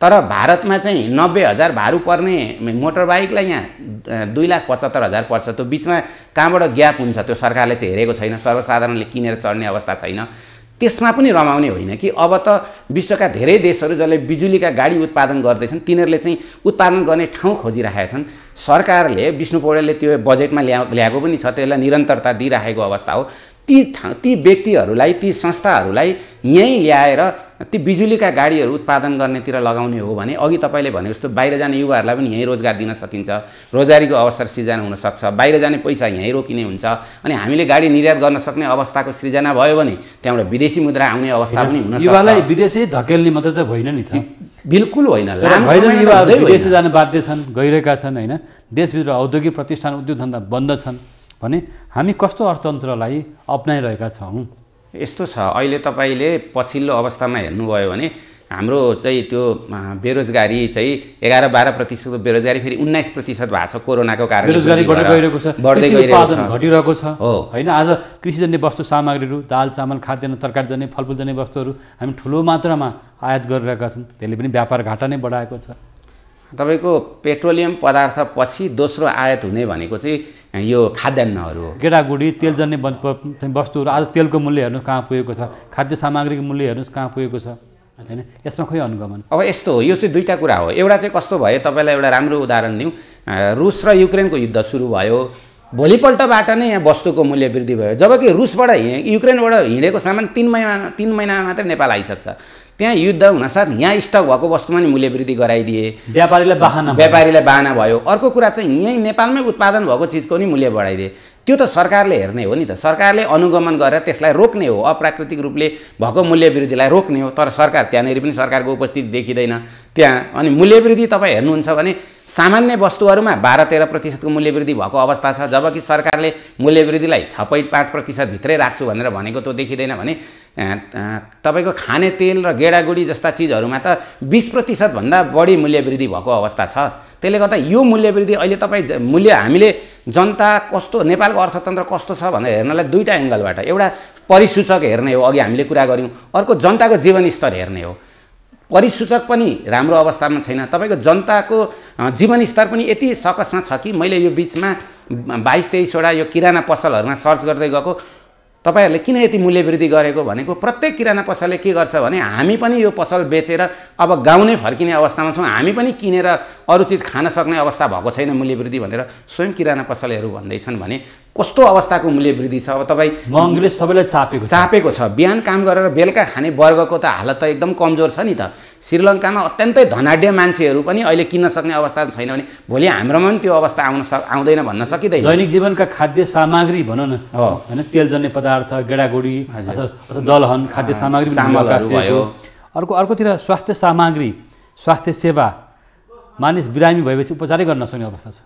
तर भारतमा चाहिँ 90,000 भारू पर्ने मोटर बाइकलाई यहाँ 2,75,000 पर्छ। त्यो बिचमा कहाँबाट ग्याप हुन्छ त्यो सरकारले चाहिँ हेरेको छैन, सर्वसाधारणले किनेर चढ्ने अवस्था छैन। त्यसमा पनि रमाउने होइन कि अब त विश्वका धेरै देशहरू जसले बिजुलीका गाडी उत्पादन गर्दैछन् तिनीहरूले चाहिँ उत्पादन गर्ने ठाउँ खोजिरहेका छन्। सरकारले विष्णु पौडेलले त्यो बजेटमा ल्याएको पनि छ, त्यसलाई निरन्तरता दिइरहेको अवस्था हो। ती व्यक्तिहरूलाई ती संस्थाहरूलाई यहीँ ल्याएर ती बिजुलीका गाडीहरू उत्पादन गर्नेतिर लगाउने हो भने अघि तपाईँले भने जस्तो बाहिर जाने युवाहरूलाई पनि यहीँ रोजगार दिन सकिन्छ, रोजगारीको अवसर सृजना हुनसक्छ, बाहिर जाने पैसा यहीँ रोकिने हुन्छ। अनि हामीले गाडी निर्यात गर्न सक्ने अवस्थाको सृजना भयो भने त्यहाँबाट विदेशी मुद्रा आउने अवस्था पनि हुन सक्छ। युवालाई विदेशै धकेल्ने मात्रै त होइन नि त, बिल्कुल होइन। युवाहरू विदेश जान बाध्य छन्, गइरहेका छन् होइन। देशभित्र औद्योगिक प्रतिष्ठान उद्योग धन्दा बन्द छन् भने हामी कस्तो अर्थतन्त्रलाई अप्नाइरहेका छौँ? यस्तो छ, अहिले तपाईँले पछिल्लो अवस्थामा हेर्नुभयो भने हाम्रो चाहिँ त्यो बेरोजगारी चाहिँ 11-12% बेरोजगारी फेरि 19% भएको छ कोरोनाको कारणले। बेरोजगारी बढ्दै गइरहेको छ, घटिरहेको छ होइन। आज कृषिजन्य वस्तु सामग्रीहरू, दाल चामल खाद्यान्न तरकारीजन्य फलफुलजन्य वस्तुहरू हामी ठुलो मात्रामा आयात गरिरहेका छौँ, त्यसले पनि व्यापार घाटा नै बढाएको छ। तपाईँको पेट्रोलियम पदार्थ पछि दोस्रो आयात हुने भनेको चाहिँ यो खाद्यान्नहरू हो। गेडागुडी तेलजन्य वस्तुहरू, आज तेलको मूल्य हेर्नु कहाँ पुगेको छ, खाद्य सामग्रीको मूल्य हेर्नुहोस् कहाँ पुगेको छ होइन। यसमा खोइ अनुगमन। अब यस्तो हो, यो चाहिँ दुईवटा कुरा हो। एउटा चाहिँ कस्तो भयो, तपाईँलाई एउटा राम्रो उदाहरण दिउँ। रुस र युक्रेनको युद्ध सुरु भयो, भोलिपल्टबाट नै यहाँ वस्तुको मूल्य वृद्धि भयो। जबकि रुसबाट युक्रेनबाट हिँडेको सामान 3 महिनामा मात्रै नेपाल आइसक्छ। त्यहाँ युद्ध हुनसाथ यहाँ स्टक भएको वस्तुमा नि मूल्य वृद्धि गराइदिए, व्यापारीलाई बाहना भयो। अर्को कुरा चाहिँ यहीँ नेपालमै उत्पादन भएको चिजको नि मूल्य बढाइदिए। त्यो त सरकारले हेर्ने हो नि त, सरकारले अनुगमन गरेर त्यसलाई रोक्ने हो, अप्राकृतिक रूपले भएको मूल्य वृद्धिलाई रोक्ने हो। तर सरकार त्यहाँनिर पनि सरकारको उपस्थिति देखिँदैन त्यहाँ। अनि मूल्य वृद्धि तपाईँ हेर्नुहुन्छ भने सामान्य वस्तुहरूमा 12-13% मूल्य वृद्धि भएको अवस्था छ, जबकि सरकारले मूल्य वृद्धिलाई 6.5% भित्रै राख्छु भनेर भनेको त्यो देखिँदैन भने तपाईँको खाने तेल र गेडागुडी जस्ता चिजहरूमा त 20% भन्दा बढी मूल्य वृद्धि भएको अवस्था छ। त्यसले गर्दा यो मूल्य वृद्धि अहिले तपाईँ हामीले जनता कस्तो, नेपालको अर्थतन्त्र कस्तो छ भनेर हेर्नलाई दुईवटा एङ्गलबाट, एउटा परिसूचक हेर्ने हो, अघि हामीले कुरा गऱ्यौँ, अर्को जनताको जीवनस्तर हेर्ने हो। परिसूचक पनि राम्रो अवस्थामा छैन, तपाईँको जनताको जीवनस्तर पनि यति सकसमा छ कि मैले यो बिचमा 22-23 वटा यो किराना पसलहरूमा सर्च गर्दै गएको, तपाईहरूले किन यति मूल्य वृद्धि गरेको भनेको प्रत्येक किराना पसलले के गर्छ भने हामी पनि यो पसल बेचेर अब गाउँ नै फर्किने अवस्थामा छौँ, हामी पनि किनेर अरू चिज खान सक्ने अवस्था भएको छैन मूल्य वृद्धि भनेर स्वयं किराना पसलहरू भन्दैछन् भने कस्तो अवस्थाको मूल्य वृद्धि छ। अब तपाईँ महँगीले सबैलाई चापेको छ। बिहान काम गरेर बेलुका खाने वर्गको त हालत त एकदम कमजोर छ नि त। श्रीलङ्कामा अत्यन्तै धनाढ्य मान्छेहरू पनि अहिले किन्न सक्ने अवस्था छैन भने भोलि हाम्रोमा पनि त्यो अवस्था आउँदैन भन्न सकिँदैन। दैनिक जीवनका खाद्य सामग्री भनौँ न होइन, तेलजन्य पदार्थ, गेडागुडी अथवा दलहन खाद्य सामग्री भयो। अर्कोतिर स्वास्थ्य सामग्री, स्वास्थ्य सेवा, मानिस बिरामी भएपछि उपचारै गर्न नसक्ने अवस्था छ,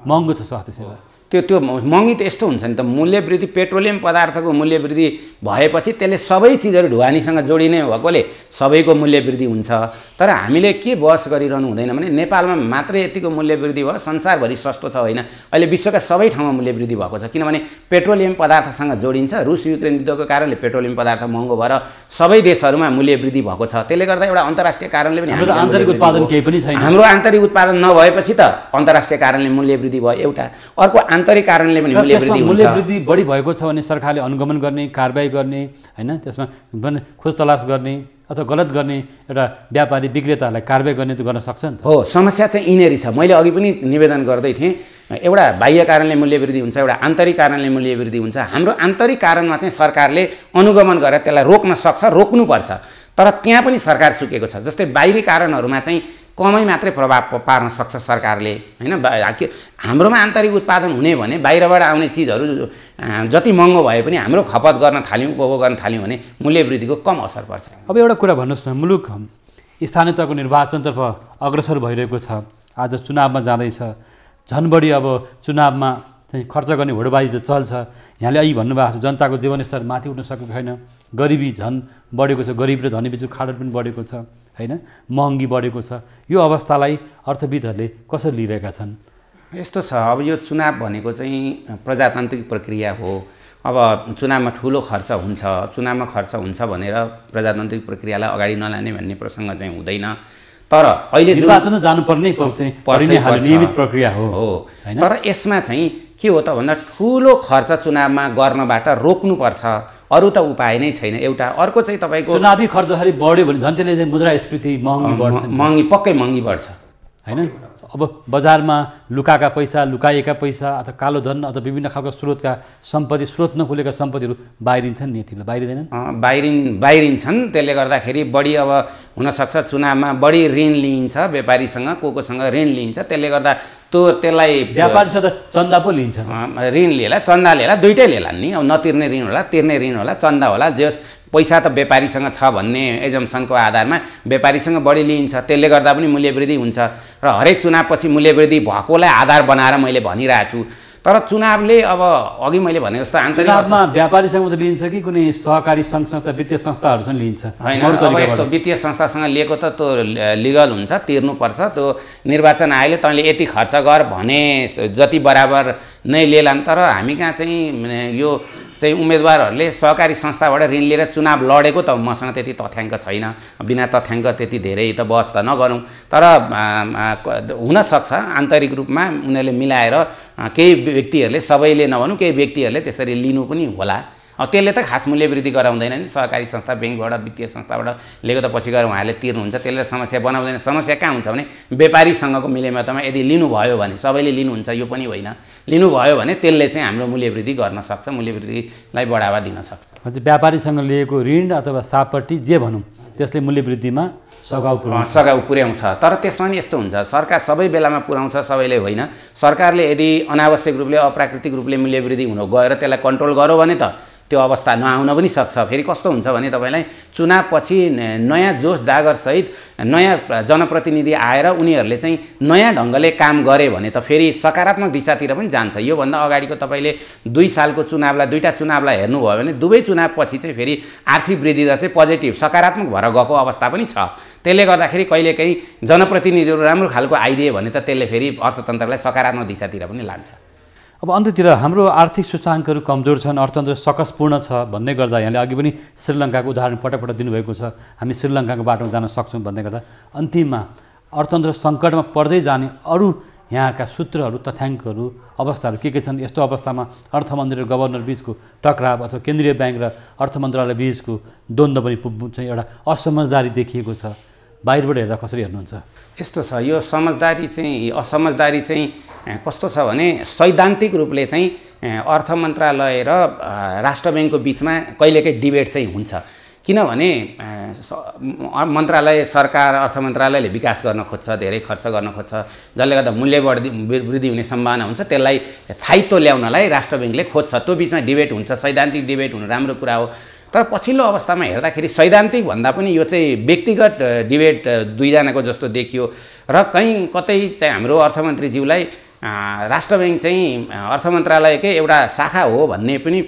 महँगो छ स्वास्थ्य सेवा। त्यो महँगी त यस्तो हुन्छ नि त, मूल्य वृद्धि पेट्रोलियम पदार्थको मूल्य वृद्धि भएपछि त्यसले सबै चिजहरू ढुवानीसँग जोडिने भएकोले सबैको मूल्य वृद्धि हुन्छ। तर हामीले के बहस गरिरहनु हुँदैन भने नेपालमा मात्रै यतिको मूल्य वृद्धि भयो, संसारभरि सस्तो छ होइन। अहिले विश्वका सबै ठाउँमा मूल्य वृद्धि भएको छ, किनभने पेट्रोलियम पदार्थसँग जोडिन्छ। रुस युक्रेन युद्धको कारणले पेट्रोलियम पदार्थ महँगो भएर सबै देशहरूमा मूल्य वृद्धि भएको छ। त्यसले गर्दा एउटा अन्तर्राष्ट्रिय कारणले पनि आन्तरिक उत्पादन केही पनि छैन। हाम्रो आन्तरिक उत्पादन नभएपछि त अन्तर्राष्ट्रिय कारणले मूल्य वृद्धि भयो एउटा, अर्को आन्तरिक कारणले पनि मूल्य वृद्धि हुन्छ। मूल्य वृद्धि बढी भएको छ भने सरकारले अनुगमन गर्ने, कारबाही गर्ने होइन, त्यसमा खोज तलास गर्ने अथवा गलत गर्ने एउटा व्यापारी विक्रेताहरूलाई कारबाही गर्ने त गर्न सक्छ नि त। हो, समस्या चाहिँ यिनीहरू छ। मैले अघि पनि निवेदन गर्दै थिएँ, एउटा बाह्य कारणले मूल्य वृद्धि हुन्छ, एउटा आन्तरिक कारणले मूल्य वृद्धि हुन्छ। हाम्रो आन्तरिक कारणमा चाहिँ सरकारले अनुगमन गरेर त्यसलाई रोक्न सक्छ, रोक्नुपर्छ। तर त्यहाँ पनि सरकार चुकेको छ। जस्तै बाहिरी कारणहरूमा चाहिँ कमै मात्रै प्रभाव पार्न सक्छ सरकारले होइन। हाम्रोमा आन्तरिक उत्पादन हुने भने बाहिरबाट आउने चिजहरू जति महँगो भए पनि हाम्रो खपत गर्न थाल्यौँ, उपभोग गर्न थाल्यौँ भने मूल्य वृद्धिको कम असर पर्छ। अब एउटा कुरा भन्नुहोस् न, मुलुक स्थानीय तहको निर्वाचनतर्फ अग्रसर भइरहेको छ, आज चुनावमा जाँदैछ, झन् बढी अब चुनावमा चाहिँ खर्च गर्ने होडबाजी चल्छ। यहाँले अहिले भन्नुभएको छ जनताको जीवनस्तर माथि उठ्न सकेको छैन, गरिबी झन् बढेको छ, गरिब र धनी बिचको खाडल पनि बढेको छ होइन, महँगी बढेको छ। यो अवस्थालाई अर्थविदहरूले कसरी लिइरहेका छन्? यस्तो छ, अब यो चुनाव भनेको चाहिँ प्रजातान्त्रिक प्रक्रिया हो। अब चुनावमा ठुलो खर्च हुन्छ, चुनावमा खर्च हुन्छ भनेर प्रजातान्त्रिक प्रक्रियालाई अगाडि नलाने भन्ने प्रसङ्ग चाहिँ हुँदैन। तर अहिले निर्वाचन जानुपर्ने नियमित प्रक्रिया हो। तर यसमा चाहिँ के हो त भन्दा ठुलो खर्च चुनावमा गर्नबाट रोक्नुपर्छ, अरू त उपाय नै छैन। एउटा अर्को चाहिँ तपाईँको चुनावी खर्चहरू बढ्यो भने झन् त्यसले मुद्रास्फीति महँगी पक्कै महँगी बढ्छ होइन। अब बजारमा लुकाएका पैसा अथवा कालो धन अथवा विभिन्न खालको स्रोतका सम्पत्ति, स्रोत नखुलेका सम्पत्तिहरू बाहिरिन्छन् नि, यतिलाई बाहिरिँदैनन्? बाहिरिन्छन्। त्यसले गर्दाखेरि बढी अब हुनसक्छ चुनावमा बढी ऋण लिइन्छ व्यापारीसँग, कोसँग ऋण लिइन्छ। त्यसले गर्दा त्यसलाई व्यापारीसँग चन्दा पो लिन्छ, ऋण लिएला चन्दा लिएला दुइटै लिएला नि। अब नतिर्ने ऋण होला, तिर्ने ऋण होला, चन्दा होला, जे पैसा त व्यापारीसँग छ भन्ने एजम्सनको आधारमा व्यापारीसँग बढी लिइन्छ। त्यसले गर्दा पनि मूल्य वृद्धि हुन्छ र हरेक चुनावपछि मूल्य वृद्धि भएकोलाई आधार बनाएर मैले भनिरहेको छु। तर चुनावले अब अघि मैले भने जस्तो चुनावमा व्यापारीसँग त लिन्छ कि कुनै सहकारी सङ्घ संस्था वित्तीय संस्थाहरूसँग लिन्छ? होइन, अब यस्तो वित्तीय संस्थासँग लिएको त त्यो लिगल हुन्छ, तिर्नुपर्छ। त्यो निर्वाचन आयोगले तैँले यति खर्च गर भने जति बराबर नै लिएलान्। तर हामी कहाँ चाहिँ यो चाहिँ उम्मेदवारहरूले सहकारी संस्थाबाट ऋण लिएर चुनाव लडेको त मसँग त्यति तथ्याङ्क छैन। बिना तथ्याङ्क त्यति धेरै त बहस त नगरौँ। तर हुनसक्छ आन्तरिक रूपमा उनीहरूले मिलाएर केही व्यक्तिहरूले, सबैले नभनौँ केही व्यक्तिहरूले त्यसरी लिनु पनि होला। त्यसले त खास मूल्य वृद्धि गराउँदैन नि। सहकारी संस्था, ब्याङ्कबाट, वित्तीय संस्थाबाट लिएको त पछि गएर उहाँहरूले तिर्नुहुन्छ, त्यसले समस्या बनाउँदैन। समस्या कहाँ हुन्छ भने व्यापारीसँगको मिलेमतोमा यदि लिनुभयो भने, सबैले लिनुहुन्छ यो पनि होइन, लिनुभयो भने त्यसले चाहिँ हाम्रो मूल्य वृद्धि गर्न सक्छ, मूल्य वृद्धिलाई बढावा दिन सक्छ। व्यापारीसँग लिएको ऋण अथवा सापट्टी जे भनौँ त्यसले मूल्य वृद्धिमा सघाउ पुर्याउँछ। तर त्यसमा पनि यस्तो हुन्छ, सरकार सबै बेलामा पुर्याउँछ, सबैले होइन। सरकारले यदि अनावश्यक रूपले, अप्राकृतिक रूपले मूल्य वृद्धि हुन गएर त्यसलाई कन्ट्रोल गर्यो भने त त्यो अवस्था नआउन पनि सक्छ। फेरि कस्तो हुन्छ भने तपाईँलाई चुनावपछि नयाँ जोस जागरसहित नयाँ जनप्रतिनिधि आएर उनीहरूले चाहिँ नयाँ ढङ्गले काम गरे भने त फेरि सकारात्मक दिशातिर पनि जान्छ। योभन्दा अगाडिको तपाईँले 2 सालको चुनावलाई, 2टा चुनावलाई हेर्नुभयो भने दुवै चुनावपछि चाहिँ फेरि आर्थिक वृद्धि दर चाहिँ पोजिटिभ, सकारात्मक भएर गएको अवस्था पनि छ। त्यसले गर्दाखेरि कहिलेकाहीँ जनप्रतिनिधिहरू राम्रो खालको आइदिए भने त त्यसले फेरि अर्थतन्त्रलाई सकारात्मक दिशातिर पनि लान्छ। अब अन्त्यतिर हाम्रो आर्थिक सूचाङ्कहरू कमजोर छन्, अर्थतन्त्र सकसपूर्ण छ भन्दै गर्दा यहाँले अघि पनि श्रीलङ्काको उदाहरण पटक दिनुभएको छ, हामी श्रीलङ्काको बाटोमा जान सक्छौँ भन्दै गर्दा अन्तिममा अर्थतन्त्र सङ्कटमा पर्दै जाने अरू यहाँका सूत्रहरू तथ्याङ्कहरू अवस्थाहरू के छन्। यस्तो अवस्थामा अर्थमन्त्री र गभर्नर बिचको टकराव अथवा केन्द्रीय ब्याङ्क र अर्थ मन्त्रालय बिचको द्वन्द्व पनि चाहिँ एउटा असमझदारी देखिएको छ। बाहिरबाट हेर्दा कसरी हेर्नुहुन्छ? यस्तो छ, यो असमझदारी चाहिँ कस्तो छ भने सैद्धान्तिक रूपले चाहिँ अर्थ मन्त्रालय र राष्ट्र ब्याङ्कको बिचमा कहिलेकाहीँ डिबेट चाहिँ हुन्छ। किनभने मन्त्रालय सरकार अर्थ मन्त्रालयले विकास गर्न खोज्छ, धेरै खर्च गर्न खोज्छ, जसले गर्दा मूल्य वृद्धि हुने सम्भावना हुन्छ। त्यसलाई स्थायित्व ल्याउनलाई राष्ट्र ब्याङ्कले खोज्छ। त्यो बिचमा डिबेट हुन्छ, सैद्धान्तिक डिबेट हुनु राम्रो कुरा हो। तर पछिल्लो अवस्थामा हेर्दाखेरि सैद्धान्तिक भन्दा पनि यो चाहिँ व्यक्तिगत डिबेट दुईजनाको जस्तो देखियो र कहीँ कतै चाहिँ हाम्रो अर्थमन्त्रीज्यूलाई राष्ट्र ब्याङ्क चाहिँ अर्थ मन्त्रालयकै एउटा शाखा हो भन्ने पनि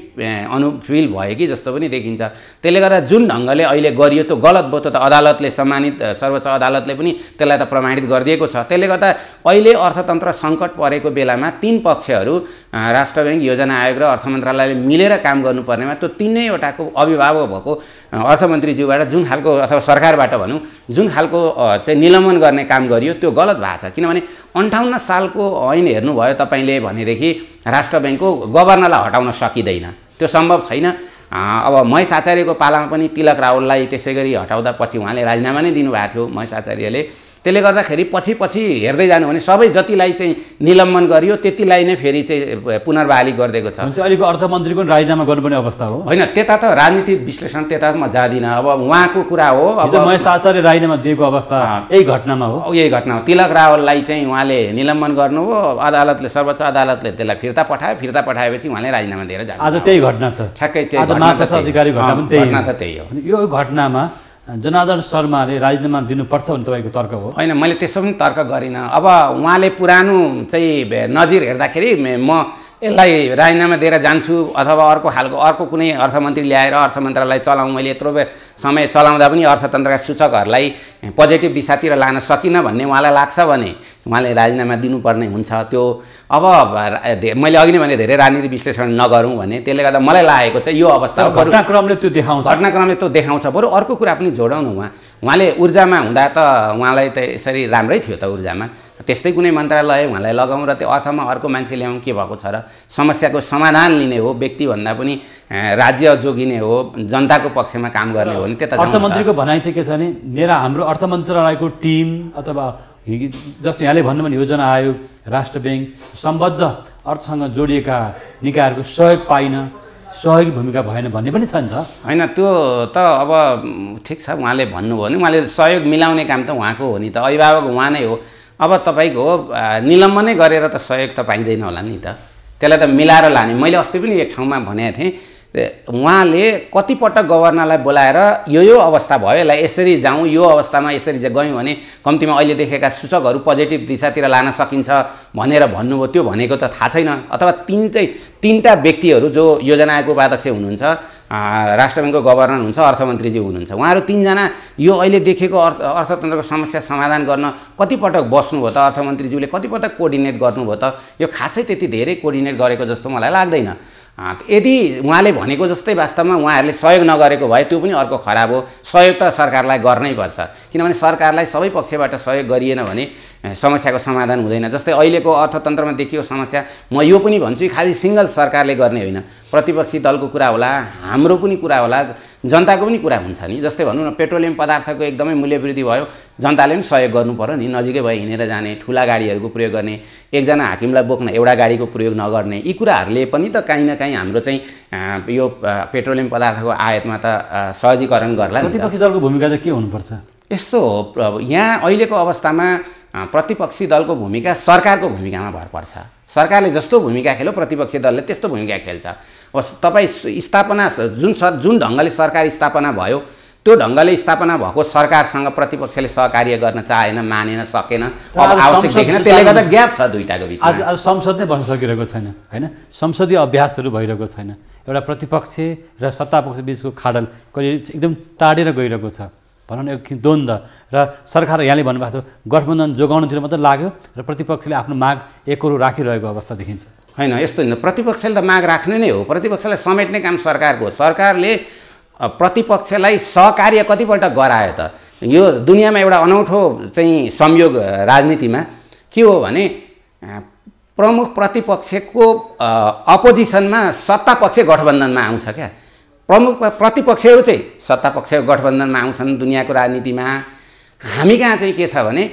फिल भयो कि जस्तो पनि देखिन्छ। त्यसले गर्दा जुन ढङ्गले अहिले गरियो त्यो गलत भयो। त्यो त अदालतले सम्मानित सर्वोच्च अदालतले पनि त्यसलाई त प्रमाणित गरिदिएको छ। त्यसले गर्दा अहिले अर्थतन्त्र सङ्कट परेको बेलामा तीन पक्षहरू राष्ट्र ब्याङ्क, योजना आयोग र अर्थ मन्त्रालयले मिलेर काम गर्नुपर्नेमा त्यो तीनैवटाको अभिभावक भएको अर्थमन्त्रीज्यूबाट जुन खालको अथवा सरकारबाट भनौँ जुन खालको चाहिँ निलम्बन गर्ने काम गरियो त्यो गलत भएको छ। किनभने 58 सालको ऐन हेर्नुभयो तपाईँले भनेदेखि राष्ट्र ब्याङ्कको गभर्नरलाई हटाउन सकिँदैन, त्यो सम्भव छैन। अब महेश आचार्यको पालामा पनि तिलक रावललाई त्यसै गरी हटाउँदा पछि उहाँले राजीनामा नै दिनुभएको थियो महेश आचार्यले। त्यसले गर्दाखेरि पछि हेर्दै जानु भने सबै जतिलाई चाहिँ निलम्बन गरियो त्यतिलाई नै फेरि चाहिँ पुनर्बहाली गरिदिएको छ। अहिलेको अर्थमन्त्रीको पनि राजीनामा गर्नुपर्ने अवस्था हो होइन? त्यता त राजनीतिक विश्लेषण त्यता म जाँदिनँ। अब उहाँको कुरा हो। अब महेश आचार्य राजीनामा दिएको अवस्था यही घटनामा हो। यही घटना हो। तिलक रावललाई चाहिँ उहाँले निलम्बन गर्नुभयो, अदालतले सर्वोच्च अदालतले त्यसलाई फिर्ता पठाएपछि उहाँले राजीनामा दिएर जानु। आज त्यही घटना छ। ठ्याक्कै त्यही घटना त त्यही हो। यो घटनामा जनार्दन शर्माले राजीनामा दिनुपर्छ भने तपाईँको तर्क हो? होइन, मैले त्यसो पनि तर्क गरिनँ। अब उहाँले पुरानो चाहिँ नजिर हेर्दाखेरि म यसलाई राजीनामा दिएर जान्छु अथवा अर्को कुनै अर्थमन्त्री ल्याएर अर्थ मन्त्रालय चलाउँ, मैले यत्रो समय चलाउँदा पनि अर्थतन्त्रका सूचकहरूलाई पोजिटिभ दिशातिर लान सकिनँ भन्ने उहाँलाई लाग्छ भने उहाँले राजीनामा दिनुपर्ने हुन्छ। त्यो अब मैले अघि नै भने धेरै राजनीतिक विश्लेषण नगरौँ भने त्यसले गर्दा मलाई लागेको चाहिँ यो अवस्था हो। घटनाक्रमले त्यो देखाउँछ। बरु अर्को कुरा पनि जोडाउनु। उहाँले ऊर्जामा हुँदा त उहाँलाई त यसरी राम्रै थियो त ऊर्जामा, त्यस्तै कुनै मन्त्रालय उहाँलाई लगाउँ र त्यो अर्थमा अर्को मान्छे ल्याउँ के भएको छ र? समस्याको समाधान लिने हो, व्यक्तिभन्दा पनि राज्य जोगिने हो, जनताको पक्षमा काम गर्ने हो भने त्यता अर्थमन्त्रीको भनाइ चाहिँ के छ भने हाम्रो अर्थ मन्त्रालयको टिम अथवा जस्तो यहाँले भन्नु भने योजना आयोग, राष्ट्र ब्याङ्क सम्बद्ध अर्थसँग जोडिएका निकायहरूको सहयोग पाइन, सहयोगी भूमिका भएन भन्ने पनि छ नि त? होइन, त्यो त अब ठिक छ। उहाँले भन्नुभयो भने उहाँले सहयोग मिलाउने काम त उहाँको हो नि त, अभिभावक उहाँ नै हो। अब तपाईँको निलम्बनै गरेर त सहयोग त पाइँदैन होला नि त, त्यसलाई त मिलाएर लाने। मैले अस्ति पनि एक ठाउँमा भनेको थिएँ, उहाँले कतिपटक गभर्नरलाई बोलाएर यो अवस्था भयो, यसलाई यसरी जाउँ, यो अवस्थामा यसरी गयौँ भने कम्तीमा अहिले देखेका सूचकहरू पोजिटिभ दिशातिर लान सकिन्छ भनेर भन्नुभयो। त्यो भनेको त थाहा छैन। अथवा तीनटा व्यक्तिहरू जो योजना आयोगको उपाध्यक्ष हुनुहुन्छ, राष्ट्र ब्याङ्कको गभर्नर हुन्छ, अर्थमन्त्रीजी हुनुहुन्छ, उहाँहरू तीनजना यो अहिले देखेको अर्थतन्त्रको समस्या समाधान गर्न कतिपटक बस्नुभयो त? अर्थमन्त्रीज्यूले कतिपटक कोअर्डिनेट गर्नुभयो त? यो खासै त्यति धेरै कोअर्डिनेट गरेको जस्तो मलाई लाग्दैन। यदि उहाँले भनेको जस्तै वास्तवमा उहाँहरूले सहयोग नगरेको भए त्यो पनि अर्को खराब हो। सहयोग त सरकारलाई गर्नै पर्छ, किनभने सरकारलाई सबै पक्षबाट सहयोग गरिएन भने समस्याको समाधान हुँदैन। जस्तै अहिलेको अर्थतन्त्रमा देखिएको समस्या म यो पनि भन्छु, खालि सिङ्गल सरकारले गर्ने होइन, प्रतिपक्षी दलको कुरा होला, हाम्रो पनि कुरा होला, जनताको पनि कुरा हुन्छ नि। जस्तै भनौँ न, पेट्रोलियम पदार्थको एकदमै मूल्य वृद्धि भयो, जनताले पनि सहयोग गर्नु पर्यो नि। नजिकै भए हिँडेर जाने, ठुला गाडीहरूको प्रयोग गर्ने, एकजना हाकिमलाई बोक्न एउटा गाडीको प्रयोग नगर्ने, यी कुराहरूले पनि त काहीँ न काहीँ हाम्रो चाहिँ यो पेट्रोलियम पदार्थको आयातमा त सहजीकरण गर्ला। प्रतिपक्षी दलको भूमिका चाहिँ के हुनुपर्छ? यस्तो हो, यहाँ अहिलेको अवस्थामा प्रतिपक्षी दलको भूमिका सरकारको भूमिकामा भर पर्छ। सरकारले जस्तो भूमिका खेल्यो प्रतिपक्षी दलले त्यस्तो भूमिका खेल्छ। अब तपाईँ स्थापना जुन ढङ्गले सरकार स्थापना भयो त्यो ढङ्गले स्थापना भएको सरकारसँग प्रतिपक्षले सहकार्य गर्न चाहेन, मानेन, सकेन, अब आवश्यक देखिन। त्यसले गर्दा ग्याप छ दुईटाको बिचमा। आज संसद नै बन्न सकिरहेको छैन, होइन? संसदीय अभ्यासहरू भइरहेको छैन। एउटा प्रतिपक्ष र सत्तापक्ष बिचको खाडल कहिले एकदम टाढेर गइरहेको छ भनौँ न, एक द्वन्द्व। र सरकार यहाँले भन्नुभएको थियो गठबन्धन जोगाउनतिर मात्रै लाग्यो र प्रतिपक्षले आफ्नो माग एकरो राखिरहेको अवस्था देखिन्छ। होइन, यस्तो होइन। प्रतिपक्षले त माग राख्ने नै हो, प्रतिपक्षलाई समेट्ने काम सरकारको हो। सरकारले प्रतिपक्षलाई सहकार्य कतिपल्ट गरायो त? यो दुनियाँमा एउटा अनौठो चाहिँ संयोग राजनीतिमा के हो भने प्रमुख प्रतिपक्षको अपोजिसनमा सत्तापक्ष गठबन्धनमा आउँछ क्या। प्रमुख प्रतिपक्षहरू चाहिँ सत्तापक्षको गठबन्धनमा आउँछन् दुनियाँको राजनीतिमा। हामी कहाँ चाहिँ के छ भने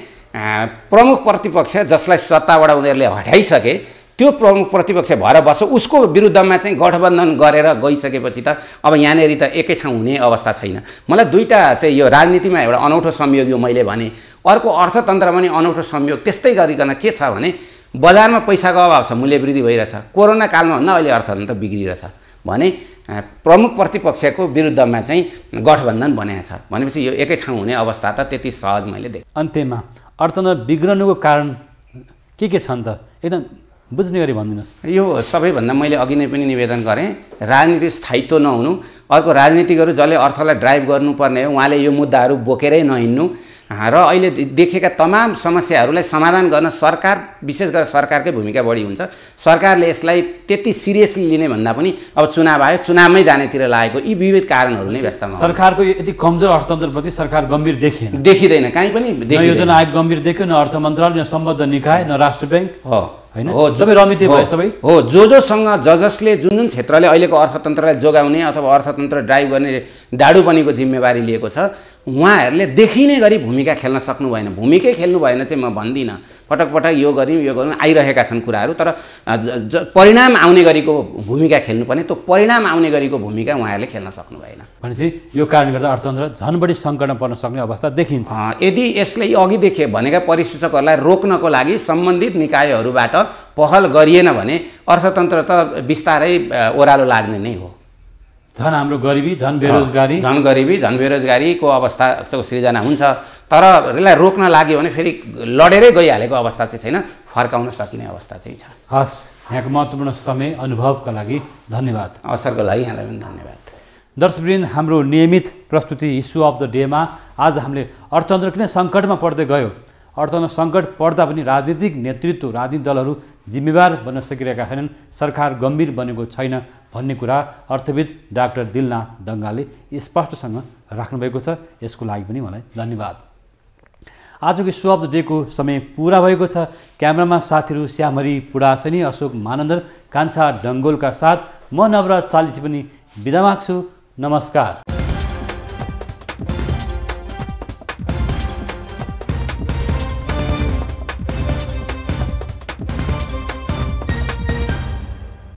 प्रमुख प्रतिपक्ष जसलाई सत्ताबाट उनीहरूले हटाइसके त्यो प्रमुख प्रतिपक्ष भएर बस्छ, उसको विरुद्धमा चाहिँ गठबन्धन गरेर गइसकेपछि त अब यहाँनिर त एकै ठाउँ हुने अवस्था छैन। मलाई दुईवटा चाहिँ यो राजनीतिमा एउटा अनौठो संयोग यो मैले भने, अर्को अर्थतन्त्रमा पनि अनौठो संयोग त्यस्तै गरिकन के छ भने बजारमा पैसाको अभाव छ, मूल्य वृद्धि भइरहेछ, कोरोना कालमा भन्दा अहिले अर्थतन्त्र बिग्रिरहेछ भने प्रमुख प्रतिपक्षको विरुद्धमा चाहिँ गठबन्धन बनाएको छ भनेपछि यो एकै ठाउँ हुने अवस्था त त्यति सहज मैले देखेँ। अन्त्यमा अर्थतन्त्र बिग्रनुको कारण के छन् त एकदम बुझ्ने गरी भनिदिनुहोस्। यो सबैभन्दा मैले अघि नै पनि निवेदन गरेँ, राजनीति स्थायित्व नहुनु, अर्को राजनीतिकहरू जसले अर्थलाई ड्राइभ गर्नुपर्ने हो उहाँले यो मुद्दाहरू बोकेरै नहिँड्नु र अहिले देखेका तमाम समस्याहरूलाई समाधान गर्न सरकार विशेष गरेर सरकारकै भूमिका बढी हुन्छ। सरकारले यसलाई त्यति सिरियसली लिने भन्दा पनि अब चुनाव आयो चुनावमै जानेतिर लागेको यी विविध कारणहरू नै व्यस्तमा सरकारको यति कमजोर अर्थतन्त्रप्रति सरकार गम्भीर देखिँदैन, कहीँ पनि योजना आयोग गम्भीर देख्यो, न अर्थ मन्त्रालय, न सम्बद्ध निकाय, न राष्ट्र ब्याङ्क हो हैन, सबै रमिते भयो सबै हो। जोसँग जसले जुन क्षेत्रले अहिलेको अर्थतन्त्रलाई जोगाउने अथवा अर्थतन्त्र ड्राइभ गर्ने डाडुपनीको जिम्मेवारी लिएको छ उहाँहरूले देखिने गरी भूमिका खेल्न सक्नु भएन। भूमिकै खेल्नु भएन चाहिँ म भन्दिनँ, पटक पटक यो गऱ्यौँ आइरहेका छन् कुराहरू, तर परिणाम आउने गरीको भूमिका खेल्नुपर्ने त्यो परिणाम आउने गरीको भूमिका उहाँहरूले खेल्न सक्नु भएन। भनेपछि यो कारणले गर्दा अर्थतन्त्र झन बढी सङ्कटमा पर्न सक्ने अवस्था देखिन्छ। यदि यसले अघि देखे भनेका परिसूचकहरूलाई रोक्नको लागि सम्बन्धित निकायहरूबाट पहल गरिएन भने अर्थतन्त्र त बिस्तारै ओह्रालो लाग्ने नै हो। झन् हाम्रो गरिबी, झन् बेरोजगारी, झन् गरिबी, झन् बेरोजगारीको अवस्थाको सृजना हुन्छ। तर यसलाई रोक्न लाग्यो भने फेरि लडेरै गइहालेको अवस्था चाहिँ छैन, फर्काउन सकिने अवस्था चाहिँ छ। हस्, यहाँको महत्त्वपूर्ण समय अनुभवका लागि धन्यवाद। अवसरको लागि यहाँलाई पनि धन्यवाद। दर्शकवृन्द, हाम्रो नियमित प्रस्तुति इस्यु अफ द डेमा आज हामीले अर्थतन्त्र किन सङ्कटमा पर्दै गयो, अर्थतन्त्र सङ्कट पर्दा पनि राजनीतिक नेतृत्व, राजनीतिक दलहरू जिम्मेवार बन्न सकिरहेका छैनन्, सरकार गम्भीर बनेको छैन भन्ने कुरा अर्थविद डाक्टर दिलनाथ दङ्गालले स्पष्टसँग राख्नुभएको छ। यसको लागि पनि उहाँलाई धन्यवाद। आजको इस्यु अफ द डेको समय पुरा भएको छ। क्यामेरामा साथीहरू श्यामरी पुडासनी, अशोक मानन्दर, कान्छा डङ्गोलका साथ म नवराज चालिसी पनि बिदा माग्छु। नमस्कार।